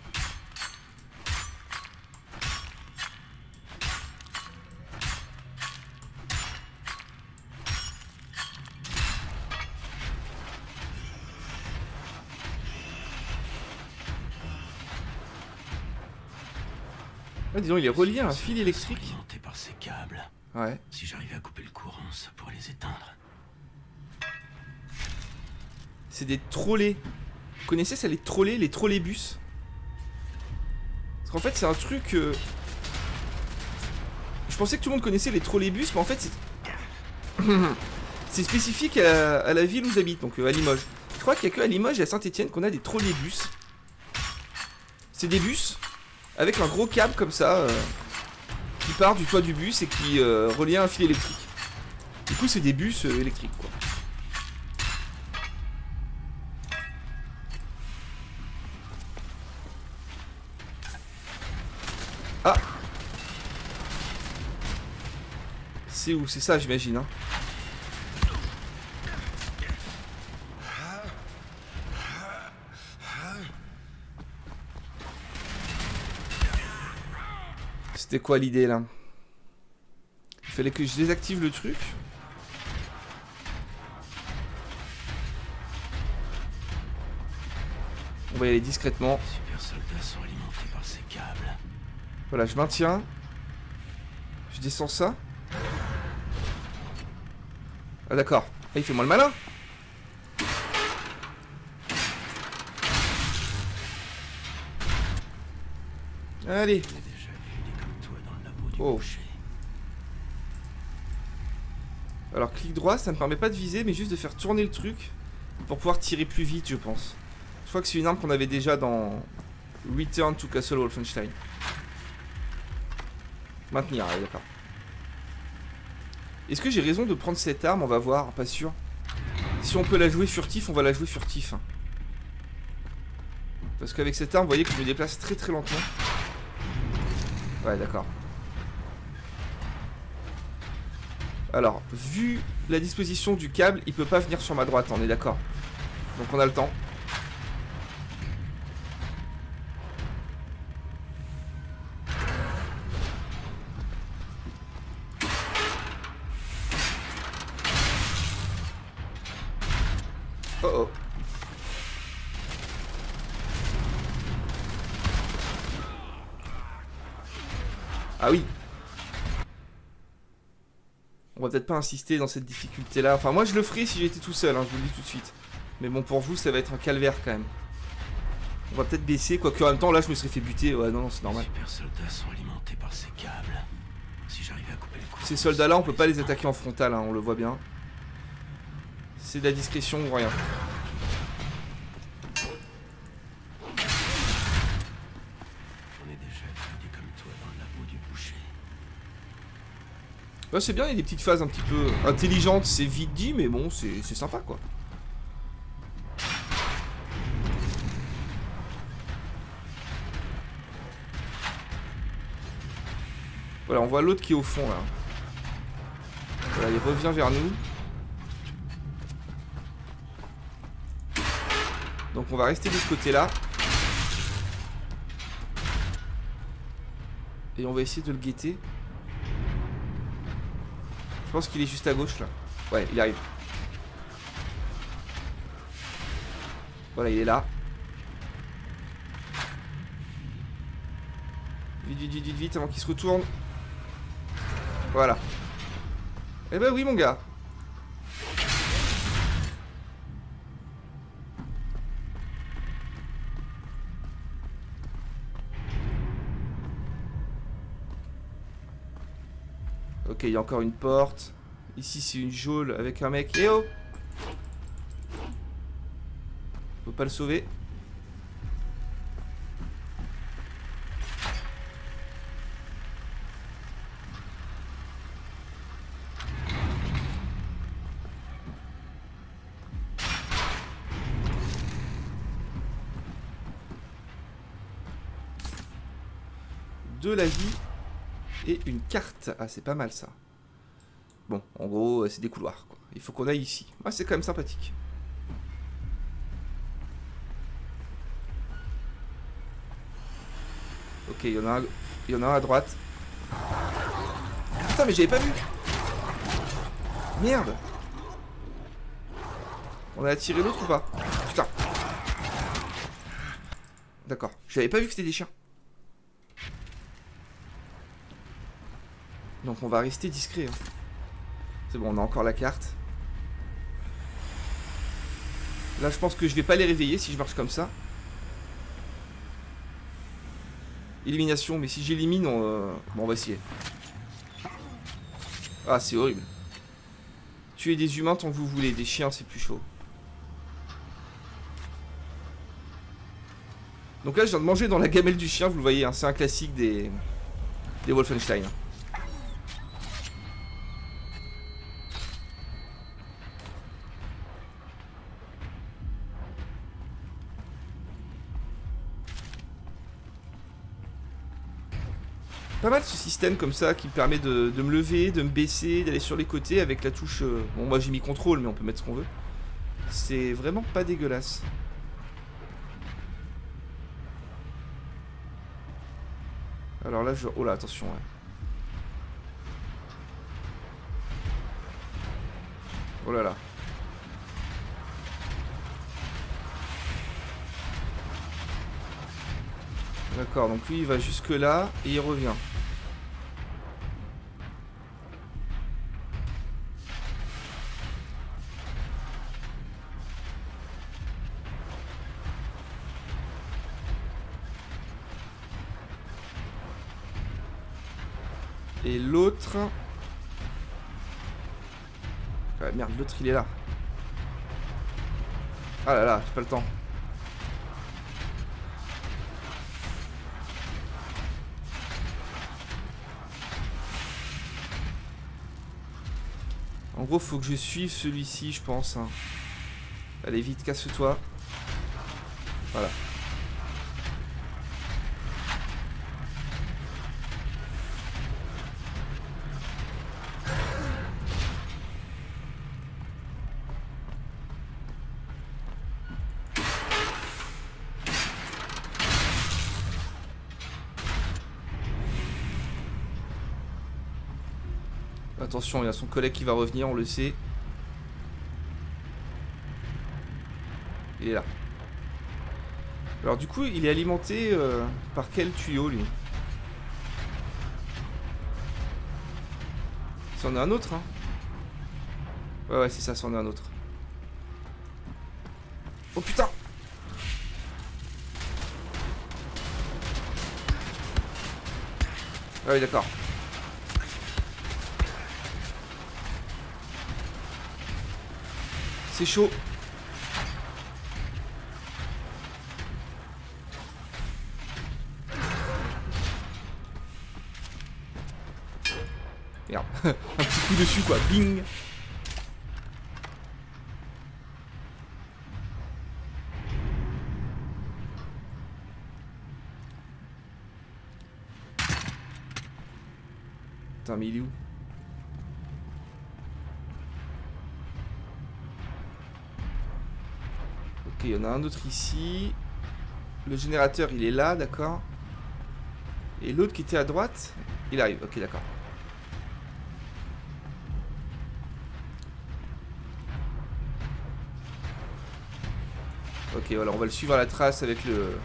Ah, disons, il est relié à un fil électrique. Alimenté par ces câbles. Ouais. Si j'arrivais à couper le courant, ça pourrait les éteindre. C'est des trolley. Vous connaissez ça, les trolley, les trolleybus? Parce qu'en fait, c'est un truc... Je pensais que tout le monde connaissait les trolleybus, mais en fait, c'est... c'est spécifique à la ville où j'habite, donc à Limoges. Je crois qu'il n'y a que à Limoges et à Saint-Etienne qu'on a des trolleybus. C'est des bus avec un gros câble comme ça qui part du toit du bus et qui relie à un fil électrique. Du coup, c'est des bus électriques, quoi. Ah! C'est où? C'est ça, j'imagine, hein. C'était quoi l'idée là? Il fallait que je désactive le truc. On va y aller discrètement. Les super soldats sont alimentés par ces câbles. Voilà, je maintiens. Je descends ça. Ah d'accord. Ah, il fait moins le malin. Allez. J'ai déjà vu des comme toi dans le labo du Oh. boucher. Alors clic droit, ça ne me permet pas de viser, mais juste de faire tourner le truc pour pouvoir tirer plus vite, je pense. Je crois que c'est une arme qu'on avait déjà dans Return to Castle Wolfenstein. Maintenir, allez, d'accord. Est-ce que j'ai raison de prendre cette arme? On va voir, pas sûr. Si on peut la jouer furtif, on va la jouer furtif. Parce qu'avec cette arme, vous voyez que je me déplace très très lentement. Ouais, d'accord. Alors, vu la disposition du câble, il peut pas venir sur ma droite, on est d'accord. Donc on a le temps. Oh oh. Ah oui. On va peut-être pas insister dans cette difficulté-là. Enfin, moi, je le ferai si j'étais tout seul, hein, je vous le dis tout de suite. Mais bon, pour vous, ça va être un calvaire, quand même. On va peut-être baisser, quoique en même temps, là, je me serais fait buter. Ouais, non, c'est normal. Les super soldats sont alimentés par ces câbles. Si j'arrivais à couper les coups... Ces soldats-là, on peut pas les attaquer en frontal, hein, on le voit bien. C'est de la discrétion ou rien. On est déjà étudiés comme toi dans le labo du boucher. Ouais, c'est bien, il y a des petites phases un petit peu intelligentes, c'est vite dit, mais bon, c'est sympa, quoi. Voilà, on voit l'autre qui est au fond, là. Voilà, il revient vers nous. Donc on va rester de ce côté-là. Et on va essayer de le guetter. Je pense qu'il est juste à gauche, là. Ouais, il arrive. Voilà, il est là. Vite, vite, vite, vite, vite, avant qu'il se retourne. Voilà. Eh ben oui, mon gars. Ok, il y a encore une porte. Ici, c'est une geôle avec un mec. Eh oh! Faut pas le sauver. De la vie et une carte. Ah, c'est pas mal ça. Bon, en gros, c'est des couloirs, quoi. Il faut qu'on aille ici. Ah, c'est quand même sympathique. Ok, il y en a un à droite. Putain, mais j'avais pas vu. Merde. On a attiré l'autre ou pas? Putain. D'accord. J'avais pas vu que c'était des chiens. Donc on va rester discret. Hein. C'est bon, on a encore la carte. Là, je pense que je vais pas les réveiller si je marche comme ça. Élimination, mais si j'élimine, bon, on va essayer. Ah, c'est horrible. Tuer des humains tant que vous voulez. Des chiens, c'est plus chaud. Donc là, je viens de manger dans la gamelle du chien, vous le voyez. Hein, c'est un classique des Wolfenstein. Pas mal ce système comme ça qui me permet de me lever, de me baisser, d'aller sur les côtés avec la touche... Bon, moi j'ai mis contrôle, mais on peut mettre ce qu'on veut. C'est vraiment pas dégueulasse. Alors là, je... Oh là, attention, ouais. Oh là là. D'accord, donc lui il va jusque là et il revient. Et l'autre... Ah merde, l'autre il est là. Ah là là, j'ai pas le temps. En gros, faut que je suive celui-ci, je pense. Hein. Allez, vite, casse-toi. Voilà. Attention, il y a son collègue qui va revenir, on le sait. Il est là. Alors du coup, il est alimenté par quel tuyau, lui? C'en est un autre, hein. Ouais, c'est ça, c'en est un autre. Oh putain! Ah oui, d'accord. C'est chaud. Merde. Un petit coup dessus, quoi. Bing. Putain, mais il est où? Ok, il y en a un autre ici. Le générateur, il est là, d'accord. Et l'autre qui était à droite, il arrive. Ok, d'accord. Ok, voilà, on va le suivre à la trace avec le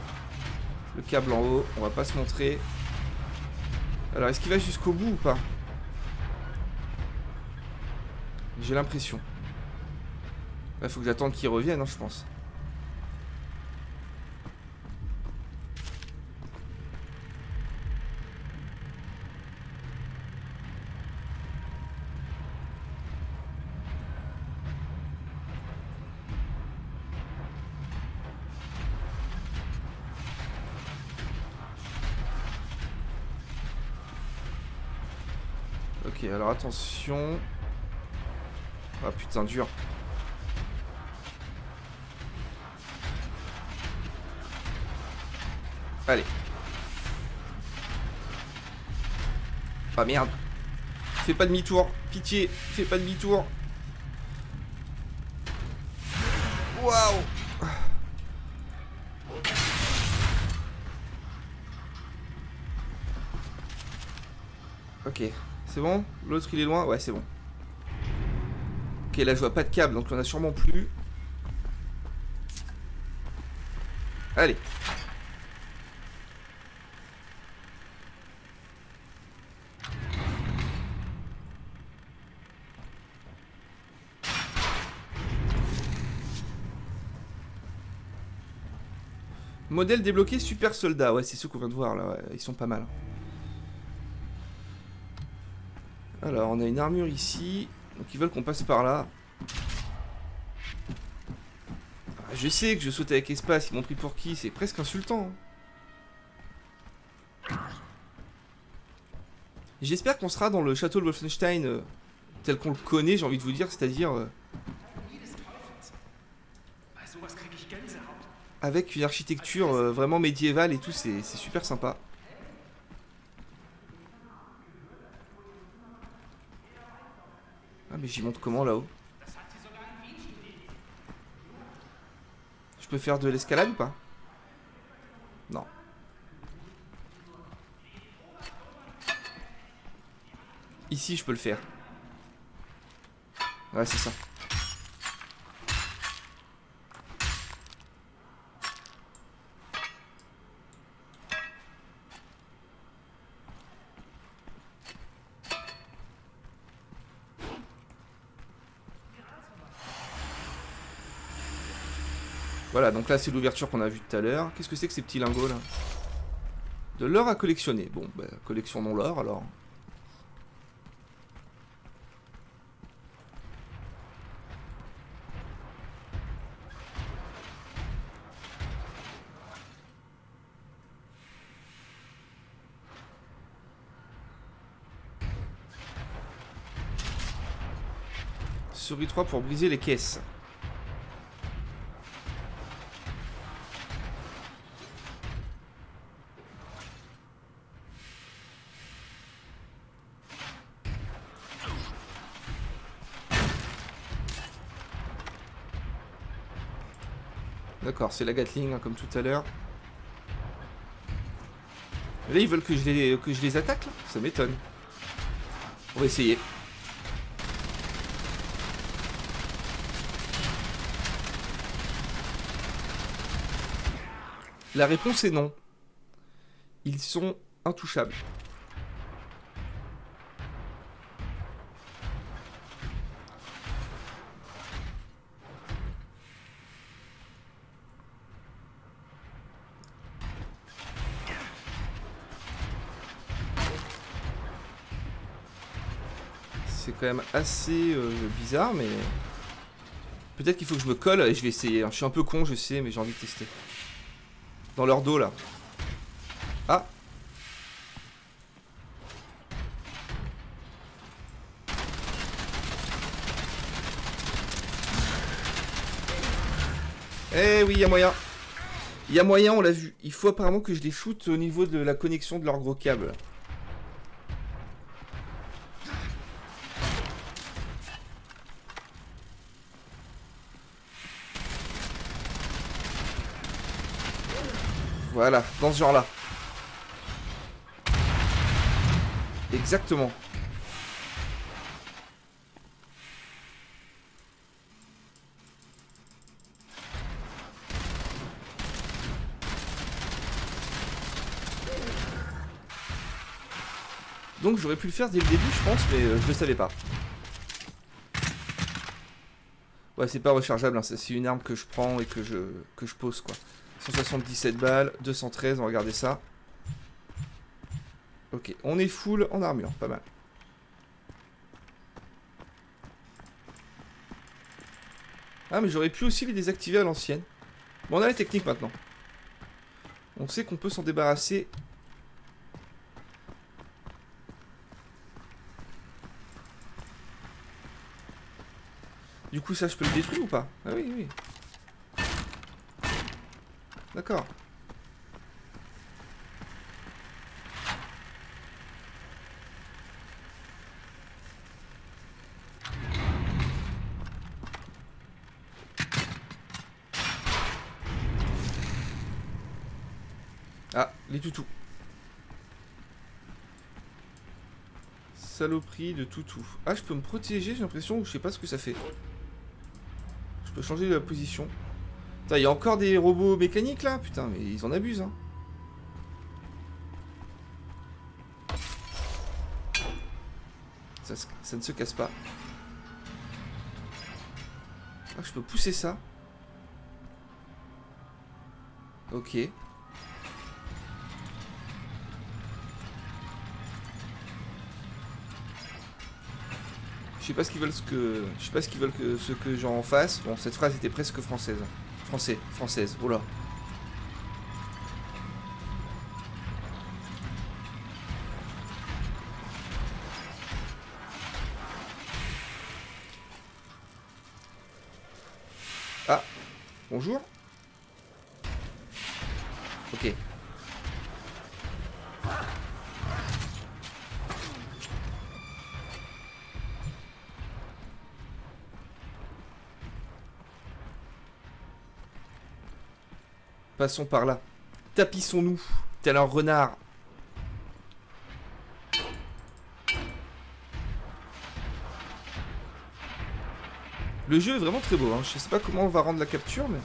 câble en haut. On va pas se montrer. Alors, est-ce qu'il va jusqu'au bout ou pas? J'ai l'impression. Il faut que j'attende qu'il revienne, hein, je pense. Ok, alors attention. Ah putain, dur. Allez. Ah merde. Fais pas demi-tour. Pitié, fais pas demi-tour. Waouh. Ok. C'est bon? L'autre il est loin? Ouais, c'est bon. Ok, là je vois pas de câble, donc on a sûrement plus. Allez. Modèle débloqué super soldat. Ouais, c'est ceux qu'on vient de voir là. Ouais, ils sont pas mal. Alors, on a une armure ici. Donc, ils veulent qu'on passe par là. Ah, je sais que je saute avec espace. Ils m'ont pris pour qui? C'est presque insultant. J'espère qu'on sera dans le château de Wolfenstein tel qu'on le connaît, j'ai envie de vous dire. C'est-à-dire... avec une architecture vraiment médiévale et tout. C'est super sympa. Ah mais j'y monte comment là-haut? Je peux faire de l'escalade ou pas? Non. Ici je peux le faire. Ouais c'est ça. Voilà, donc là c'est l'ouverture qu'on a vue tout à l'heure. Qu'est-ce que c'est que ces petits lingots là? De l'or à collectionner. Bon, bah, collectionnons l'or alors. Souris 3 pour briser les caisses. D'accord, c'est la Gatling, hein, comme tout à l'heure. Là, ils veulent que je les attaque, là? Ça m'étonne. On va essayer. La réponse est non. Ils sont intouchables. C'est quand même assez bizarre, mais... Peut-être qu'il faut que je me colle et je vais essayer. Je suis un peu con, je sais, mais j'ai envie de tester. Dans leur dos, là. Ah! Eh oui, il y a moyen. Il y a moyen, on l'a vu. Il faut apparemment que je les shoote au niveau de la connexion de leur gros câble. Voilà, dans ce genre-là. Exactement. Donc j'aurais pu le faire dès le début, je pense, mais je le savais pas. Ouais, c'est pas rechargeable, hein. C'est une arme que je prends et que je pose, quoi. 177 balles, 213, on va regarder ça. Ok, on est full en armure, pas mal. Ah, mais j'aurais pu aussi les désactiver à l'ancienne. Bon, on a la technique maintenant. On sait qu'on peut s'en débarrasser. Du coup, ça, je peux le détruire ou pas? Ah oui, oui. D'accord. Ah, les toutous. Saloperie de toutou. Ah, je peux me protéger, j'ai l'impression, ou je sais pas ce que ça fait. Je peux changer la position. Putain, il y a encore des robots mécaniques là? Putain, mais ils en abusent, hein. Ça ne se casse pas. Ah, je peux pousser ça. Ok. Je sais pas ce qu'ils veulent je sais pas ce qu'ils veulent que ce que j'en fasse. Bon, cette phrase était presque française. Française. Oh là. Ah. Bonjour. Ok. Passons par là. Tapissons-nous, tel un renard. Le jeu est vraiment très beau, hein. Je sais pas comment on va rendre la capture, mais...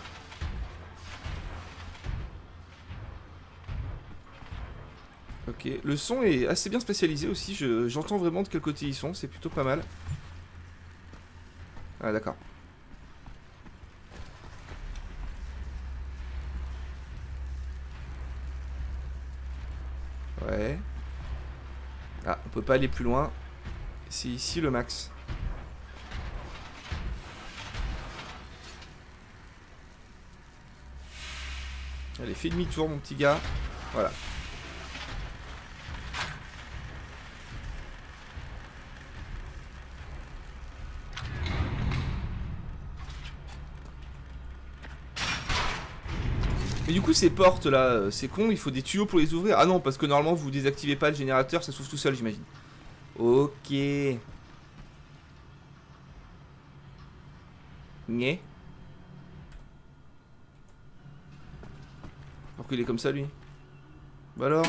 Ok, le son est assez bien spécialisé aussi, j'entends vraiment de quel côté ils sont, c'est plutôt pas mal. Ah d'accord. Ouais. Ah, on peut pas aller plus loin. C'est ici le max. Allez, fais demi-tour mon petit gars. Voilà. Mais du coup ces portes là, c'est con, il faut des tuyaux pour les ouvrir. Ah non, parce que normalement vous désactivez pas le générateur, ça s'ouvre tout seul j'imagine. Ok. Né. Pourquoi il est comme ça lui? Bah alors.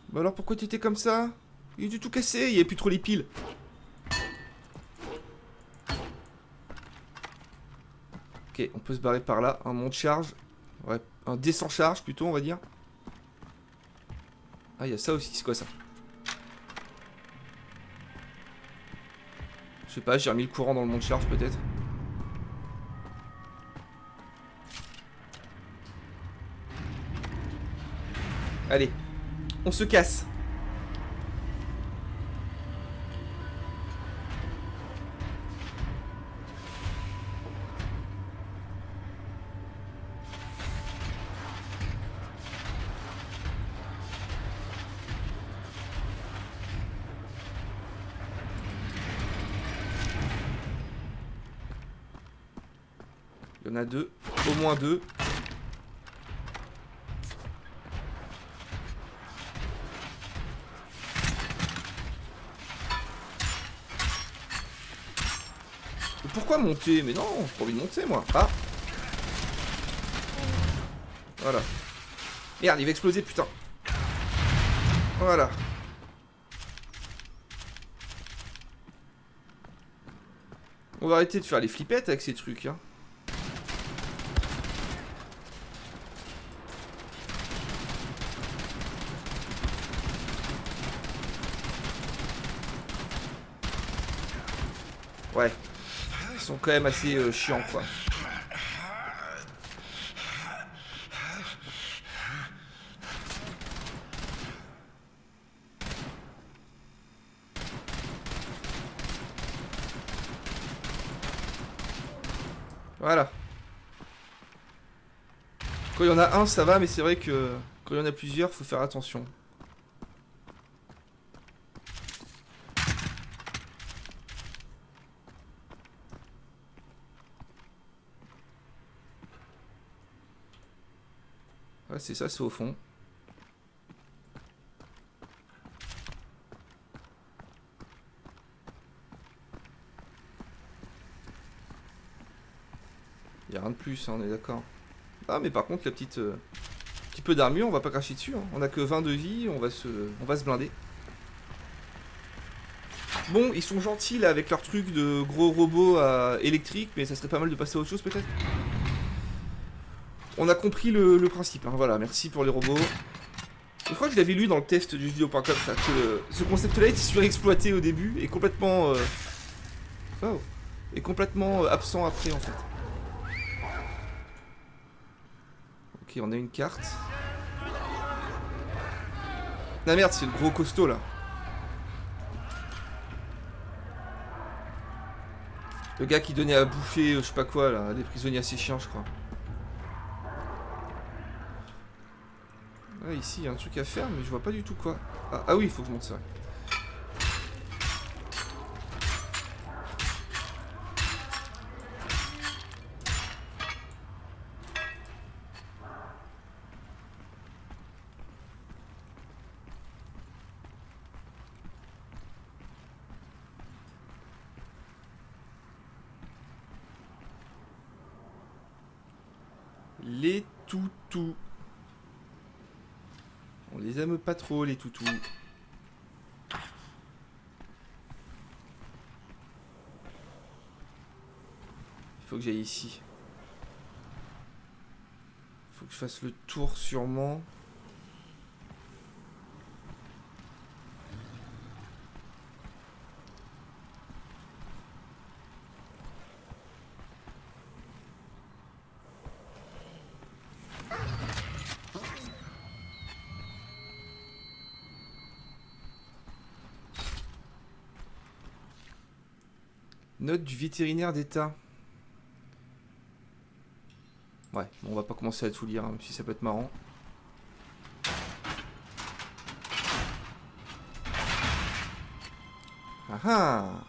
Bah alors pourquoi t'étais comme ça? Il est du tout cassé, il y avait plus trop les piles. Ok, on peut se barrer par là. Un monte-charge. Ouais, un descend-charge plutôt, on va dire. Ah, il y a ça aussi. C'est quoi ça? Je sais pas, j'ai remis le courant dans le monte-charge peut-être. Allez, on se casse. Il y en a deux, au moins deux. Pourquoi monter? Mais non, j'ai pas envie de monter moi. Ah. Voilà. Merde, il va exploser, putain. Voilà. On va arrêter de faire les flippettes avec ces trucs, hein. Ouais. Ils sont quand même assez chiants, quoi. Voilà. Quand il y en a un, ça va, mais c'est vrai que quand il y en a plusieurs, faut faire attention. Ouais, c'est ça, c'est au fond. Y a rien de plus, hein, on est d'accord. Ah, mais par contre, la petite... petit peu d'armure, on va pas cracher dessus. Hein. On a que 20 de vie, on va se blinder. Bon, ils sont gentils là avec leur truc de gros robots électriques, mais ça serait pas mal de passer à autre chose peut-être. On a compris le principe, hein. Voilà, merci pour les robots. Je crois que je l'avais lu dans le test du vidéo.com, ça, que ce concept-là était surexploité au début et complètement... Oh, et complètement absent après en fait. Ok, on a une carte. Ah merde, c'est le gros costaud là. Le gars qui donnait à bouffer, je sais pas quoi là, des prisonniers assez chiants je crois. Ah, ici, il y a un truc à faire, mais je vois pas du tout quoi. Ah oui, il faut que je monte ça. Les toutous. On les aime pas trop, les toutous. Il faut que j'aille ici. Il faut que je fasse le tour sûrement. Note du vétérinaire d'État. Ouais, bon, on va pas commencer à tout lire, hein, même si ça peut être marrant. Ah ah!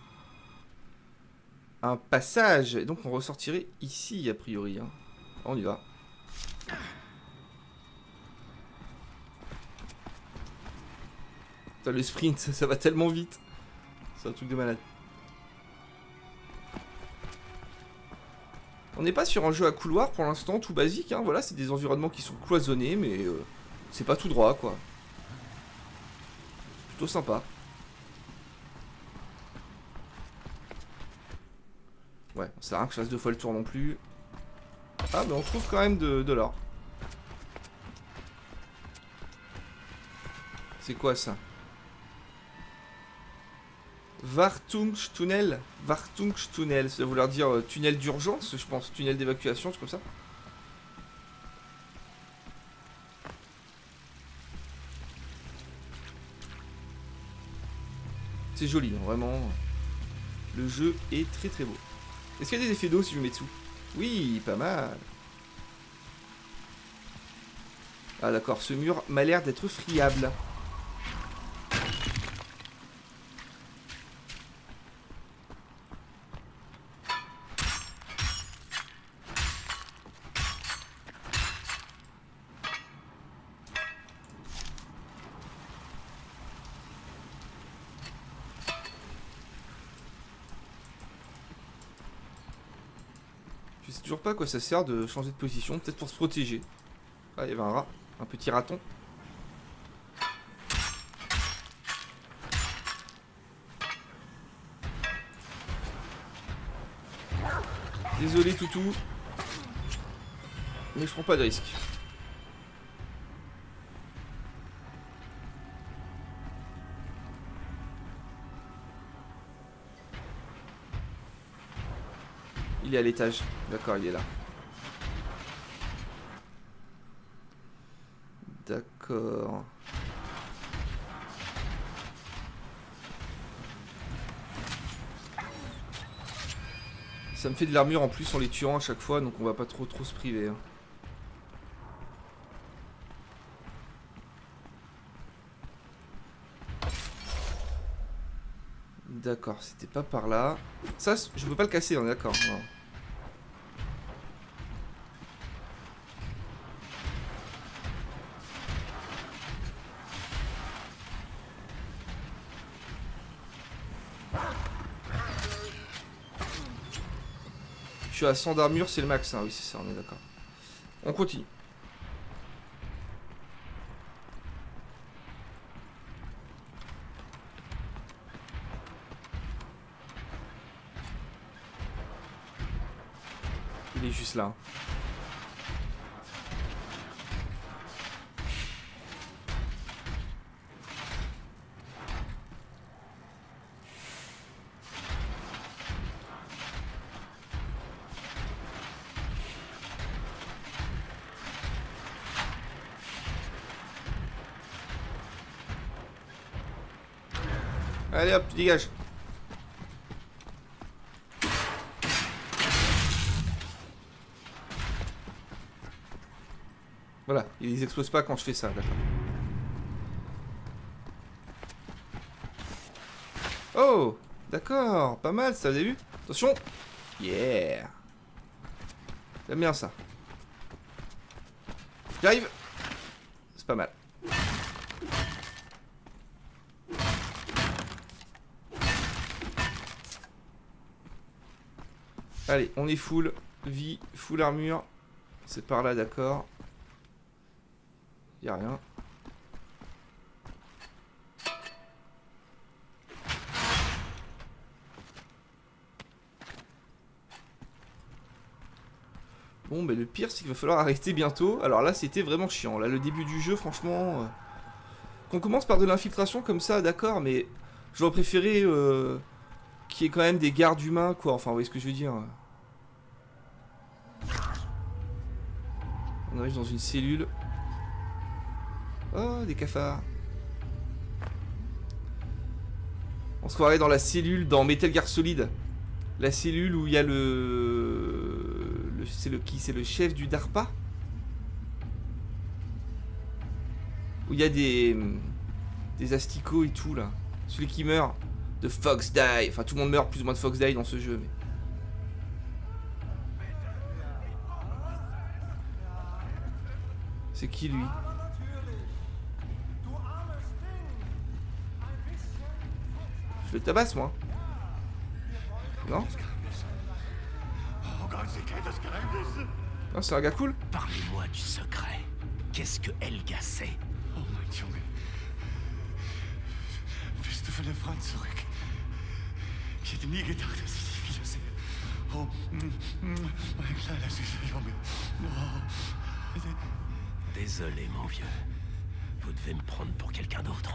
Un passage! Et donc on ressortirait ici, a priori. Hein. On y va. Putain, le sprint, ça va tellement vite. C'est un truc de malade. On n'est pas sur un jeu à couloir pour l'instant, tout basique, hein. Voilà, c'est des environnements qui sont cloisonnés, mais c'est pas tout droit, quoi. Plutôt sympa. Ouais, ça sert à rien que je fasse 2 fois le tour non plus. Ah, mais on trouve quand même de l'or. C'est quoi ça? Wartungstunnel. Wartungstunnel, ça veut vouloir dire tunnel d'urgence, je pense. Tunnel d'évacuation, c'est comme ça. C'est joli, hein, vraiment. Le jeu est très très beau. Est-ce qu'il y a des effets d'eau si je mets dessous? Oui, pas mal. Ah d'accord, ce mur m'a l'air d'être friable. Je sais toujours pas à quoi ça sert de changer de position, peut-être pour se protéger. Ah, il y avait un rat, un petit raton. Désolé toutou, mais je prends pas de risque. Il est à l'étage. D'accord, il est là. D'accord. Ça me fait de l'armure en plus en les tuant à chaque fois, donc on va pas trop se priver. Hein. D'accord, c'était pas par là. Ça, je peux pas le casser, on est d'accord. Non. Je suis à 100 d'armure, c'est le max, hein. Oui c'est ça, on est d'accord. On continue. Il est juste là. Allez hop, dégage. Voilà, ils explosent pas quand je fais ça, d'accord. Oh, d'accord, pas mal ça, vous avez vu? Attention. Yeah. J'aime bien ça. J'arrive. C'est pas mal. Allez, on est full vie, full armure. C'est par là, d'accord. Y'a rien. Bon, mais le pire, c'est qu'il va falloir arrêter bientôt. Alors là, c'était vraiment chiant. Là, le début du jeu, franchement... Qu'on commence par de l'infiltration comme ça, d'accord, mais... J'aurais préféré... qu'il y ait quand même des gardes humains, quoi. Enfin, vous voyez ce que je veux dire. On arrive dans une cellule. Oh, des cafards. On se croirait dans la cellule dans Metal Gear Solid. La cellule où il y a c'est le qui? C'est le chef du DARPA? Où il y a des asticots et tout, là. Celui qui meurt de Fox Die. Enfin, tout le monde meurt plus ou moins de Fox Die dans ce jeu, mais... C'est qui, lui? Je le tabasse, moi. Non? Non, c'est un gars cool. Parlez-moi du secret. Qu'est-ce que Helga sait? Oh mein Junge. Bist du von der Front zurück? Ich hätte nie gedacht, dass ich dich wiedersehe. Oh, mein kleiner süßer Junge. Oh. Désolé, mon vieux. Vous devez me prendre pour quelqu'un d'autre.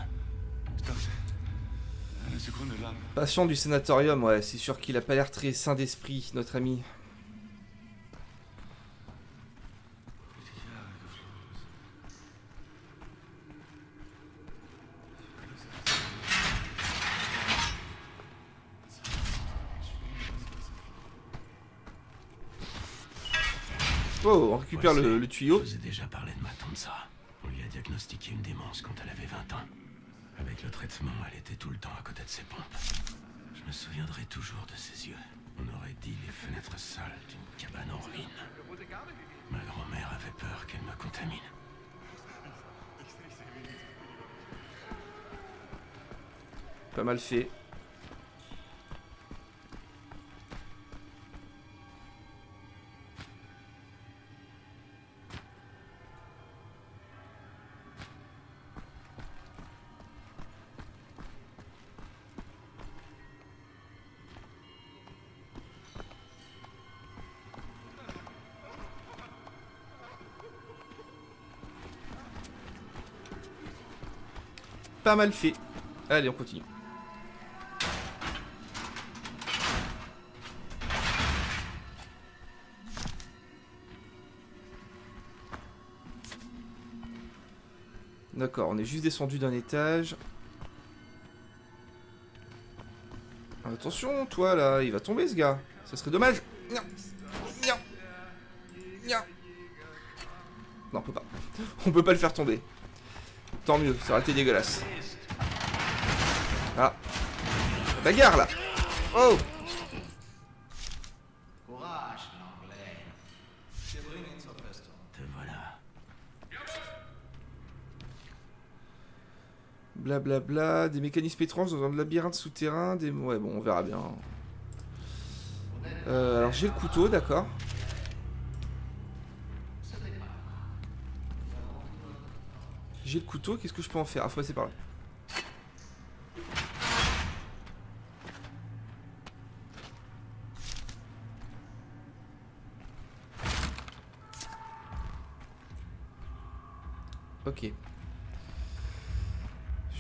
Eine Sekunde lang. Patient du sanatorium, ouais, c'est sûr qu'il a pas l'air très sain d'esprit, notre ami. Oh, on récupère Voici, le tuyau. Je vous ai déjà parlé de ma tante ça. On lui a diagnostiqué une démence quand elle avait 20 ans. Avec le traitement, elle était tout le temps à côté de ses pompes. Je me souviendrai toujours de ses yeux. On aurait dit les fenêtres sales d'une cabane en ruine. Ma grand-mère avait peur qu'elle me contamine. Pas mal fait. Pas mal fait. Allez, on continue. D'accord, on est juste descendu d'un étage. Attention, toi là, il va tomber ce gars. Ça serait dommage. Non. Non. Non. Non, on peut pas. On peut pas le faire tomber. Tant mieux, ça aurait été dégueulasse. Ah. Bagarre là. Oh. Courage, l'anglais. Wir bringen ihn zur Festung. Te voilà. Blablabla, des mécanismes étranges dans un labyrinthe souterrain, des... Ouais, bon, on verra bien. Alors, j'ai le couteau, d'accord. J'ai le couteau, qu'est-ce que je peux en faire? Ah, faut passer par là. Ok.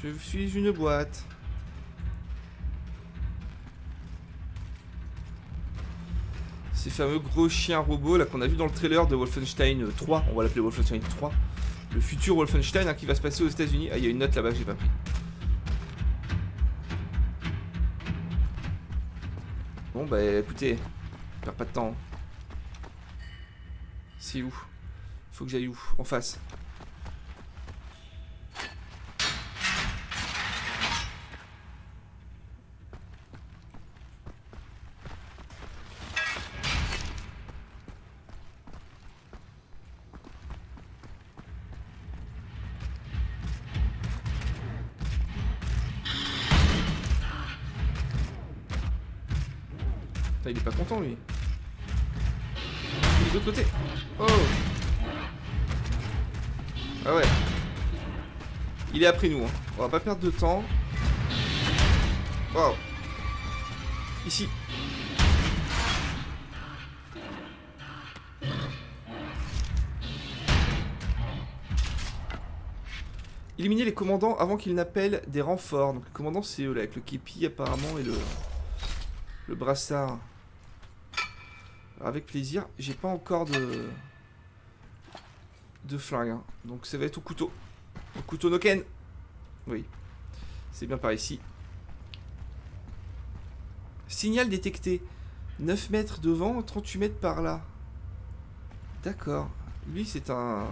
Je suis une boîte. Ces fameux gros chiens robots là qu'on a vu dans le trailer de Wolfenstein 3, on va l'appeler Wolfenstein 3. Le futur Wolfenstein hein, qui va se passer aux États-Unis. Ah, il y a une note là-bas que j'ai pas pris. Bon bah écoutez, perds pas de temps. C'est où? Faut que j'aille où? En face. Il est pas content lui. Il est de l'autre côté. Oh. Ah ouais. Il est après nous. Hein. On va pas perdre de temps. Wow. Ici. Éliminer les commandants avant qu'ils n'appellent des renforts. Donc les commandants c'est eux là avec le képi apparemment et le brassard. Avec plaisir, j'ai pas encore de flingue, hein. Donc ça va être au couteau. Au couteau Noken. Oui, c'est bien par ici. Signal détecté. 9 mètres devant, 38 mètres par là. D'accord. Lui c'est un...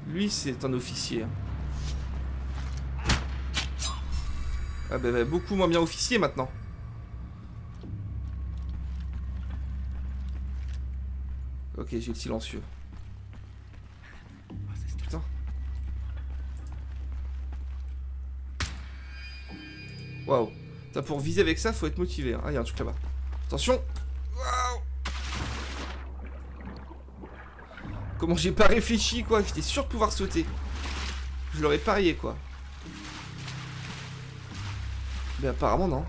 Lui c'est un officier. Ah bah beaucoup moins bien officier maintenant. Ok, j'ai le silencieux. Putain. Waouh. Pour viser avec ça, faut être motivé. Hein. Ah, il y a un truc là-bas. Attention. Waouh. Comment j'ai pas réfléchi, quoi. J'étais sûr de pouvoir sauter. Je l'aurais parié, quoi. Mais apparemment, non.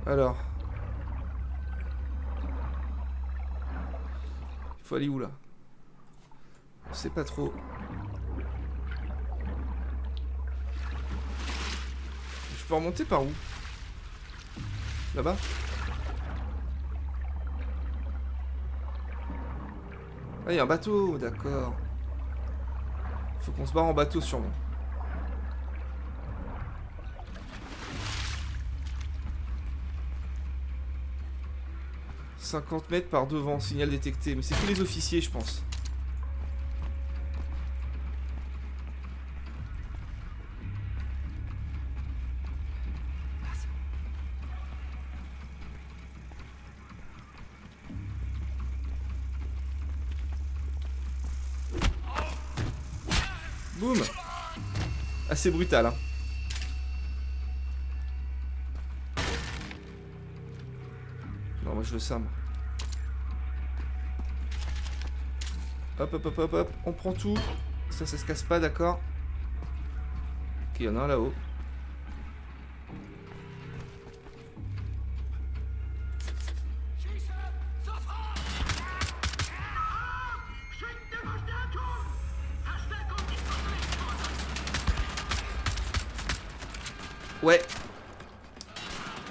Alors. Il faut aller où là? On sait pas trop. Je peux remonter par où? Là-bas. Ah, il y a un bateau, d'accord. Faut qu'on se barre en bateau sûrement. « 50 mètres par devant, signal détecté. » Mais c'est tous les officiers, je pense. Boum. Assez brutal, hein. Non, moi je veux ça, moi. Hop, hop, hop, hop, hop. On prend tout. Ça se casse pas, d'accord. Ok, il y en a un là-haut. Ouais.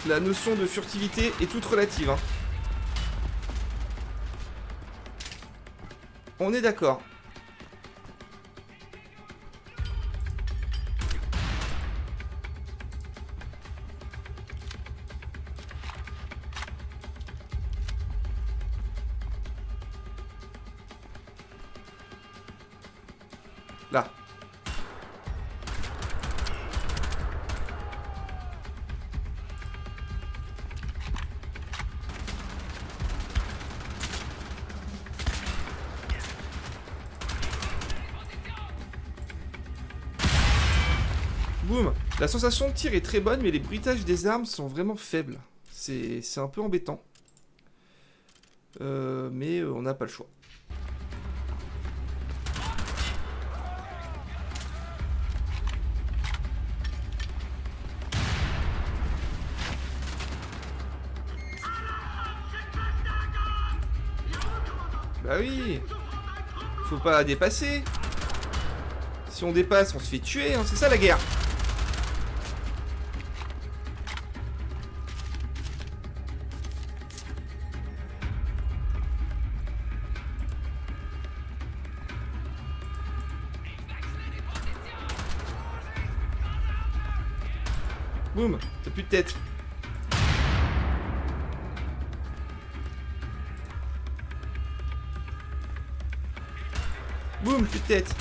La notion de furtivité est toute relative, hein. On est d'accord. Là. Boum. La sensation de tir est très bonne, mais les bruitages des armes sont vraiment faibles. C'est un peu embêtant. Mais on n'a pas le choix. Bah oui. Faut pas dépasser. Si on dépasse, on se fait tuer, hein. C'est ça la guerre. Boum, t'as plus de tête. Boum, plus de tête.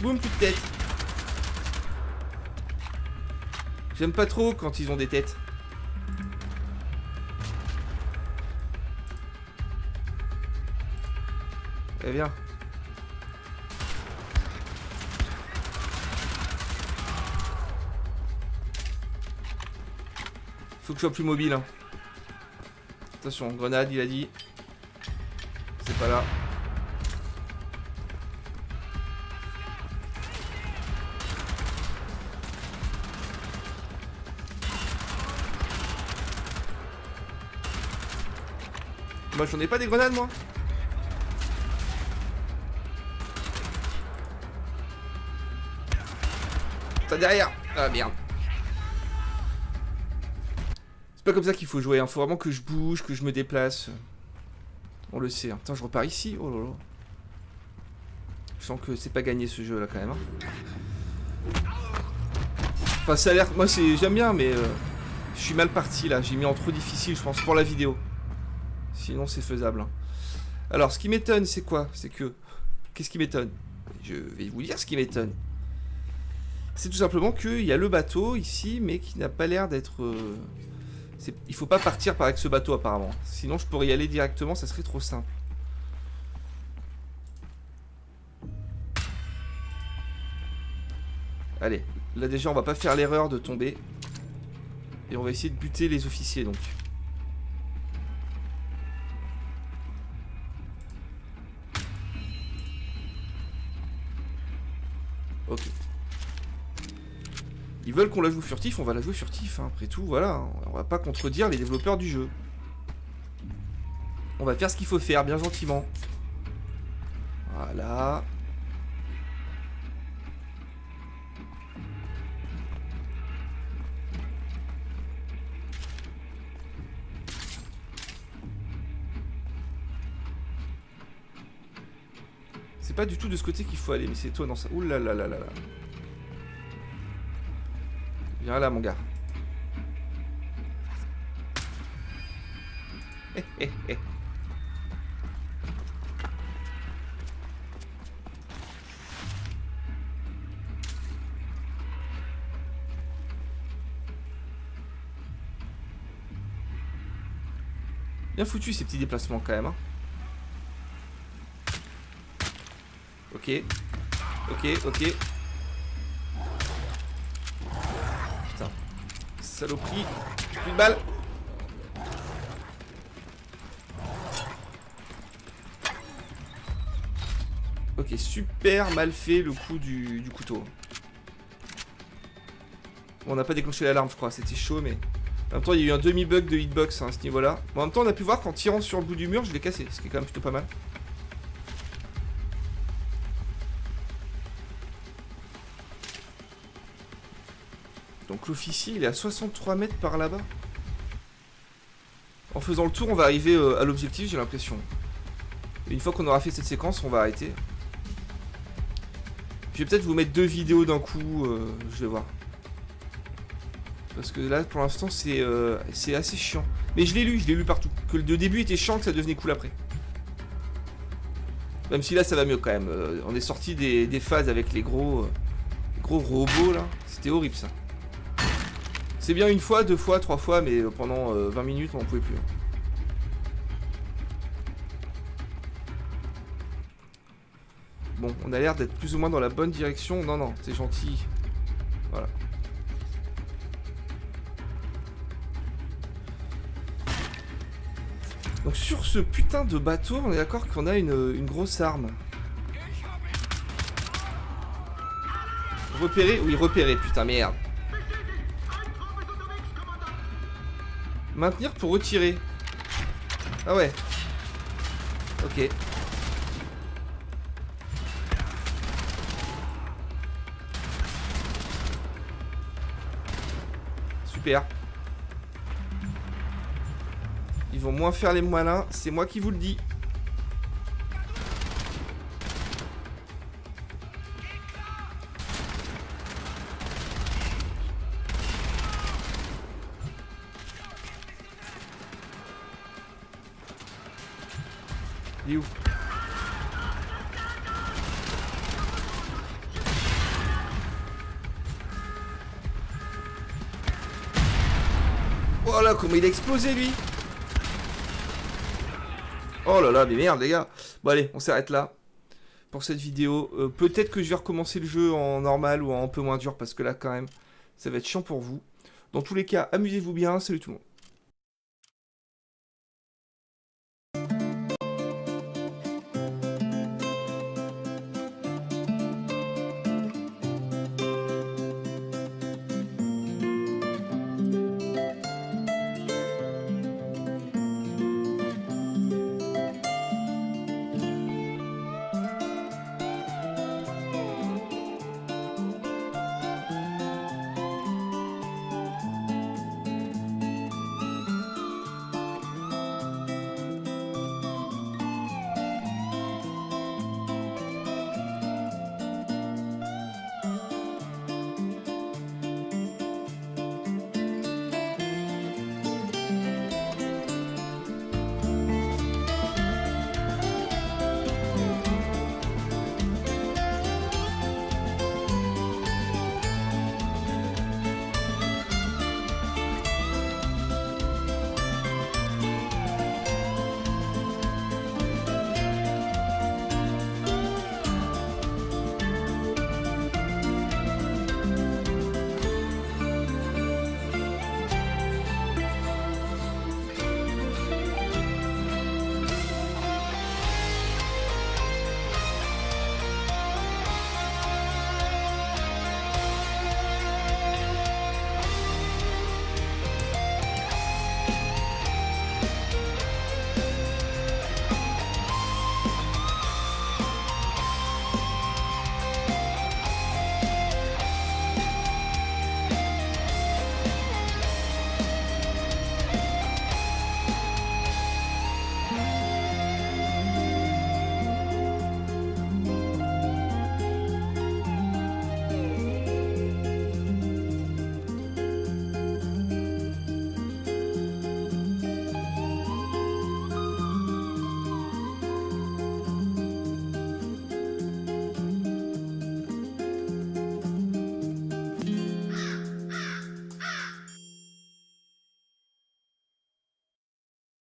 Boum, plus de tête. J'aime pas trop quand ils ont des têtes. Eh viens. Faut que je sois plus mobile, hein. Attention, grenade, il a dit. C'est pas là. Moi, j'en ai pas des grenades, moi. T'as derrière. Ah, merde. C'est pas comme ça qu'il faut jouer, hein. Faut vraiment que je bouge, que je me déplace. On le sait, hein. Attends, je repars ici. Oh là là. Je sens que c'est pas gagné ce jeu là quand même, hein. Enfin, ça a l'air. Moi, j'aime bien, mais je suis mal parti là. J'ai mis en trop difficile, je pense, pour la vidéo. Sinon, c'est faisable, hein. Alors, ce qui m'étonne, c'est quoi? C'est que. Qu'est-ce qui m'étonne? Je vais vous dire ce qui m'étonne. C'est tout simplement qu'il y a le bateau ici, mais qui n'a pas l'air d'être. Il faut pas partir par avec ce bateau apparemment. Sinon je pourrais y aller directement, ça serait trop simple. Allez, là déjà on va pas faire l'erreur de tomber. Et on va essayer de buter les officiers donc. Ok. Ils veulent qu'on la joue furtif, on va la jouer furtif, hein. Après tout, voilà, hein. On va pas contredire les développeurs du jeu. On va faire ce qu'il faut faire, bien gentiment. Voilà. pas du tout de ce côté qu'il faut aller, mais c'est étonnant ça. Ouh là là là là là. Viens là, mon gars. Bien foutu ces petits déplacements quand même. Hein. Ok. Ok, ok. Putain. Saloperie. Plus de balles. Ok, super mal fait le coup du couteau. Bon, on n'a pas déclenché l'alarme, je crois. C'était chaud, mais... En même temps, il y a eu un demi-bug de hitbox hein, à ce niveau-là. Bon, en même temps, on a pu voir qu'en tirant sur le bout du mur, je l'ai cassé. Ce qui est quand même plutôt pas mal. Donc l'officier, il est à 63 mètres par là-bas. En faisant le tour, on va arriver à l'objectif, j'ai l'impression. Et une fois qu'on aura fait cette séquence, on va arrêter. Je vais peut-être vous mettre 2 vidéos d'un coup, je vais voir. Parce que là, pour l'instant, c'est assez chiant. Mais je l'ai lu partout. Que le début était chiant, que ça devenait cool après. Même si là, ça va mieux quand même. On est sorti des phases avec les gros robots, là. C'était horrible, ça. C'est bien une fois, 2 fois, 3 fois, mais pendant 20 minutes, on n'en pouvait plus. Bon, on a l'air d'être plus ou moins dans la bonne direction. Non, non, c'est gentil. Voilà. Donc sur ce putain de bateau, on est d'accord qu'on a une grosse arme. Repérer? Oui, repérer, putain, merde. Maintenir pour retirer. Ah ouais. Ok. Super. Ils vont moins faire les malins, c'est moi qui vous le dis. Il est où? Oh là, comment il a explosé lui! Oh là là, mais merde les gars. Bon allez, on s'arrête là pour cette vidéo. Peut-être que je vais recommencer le jeu en normal ou en un peu moins dur parce que là quand même, ça va être chiant pour vous. Dans tous les cas, amusez-vous bien, salut tout le monde.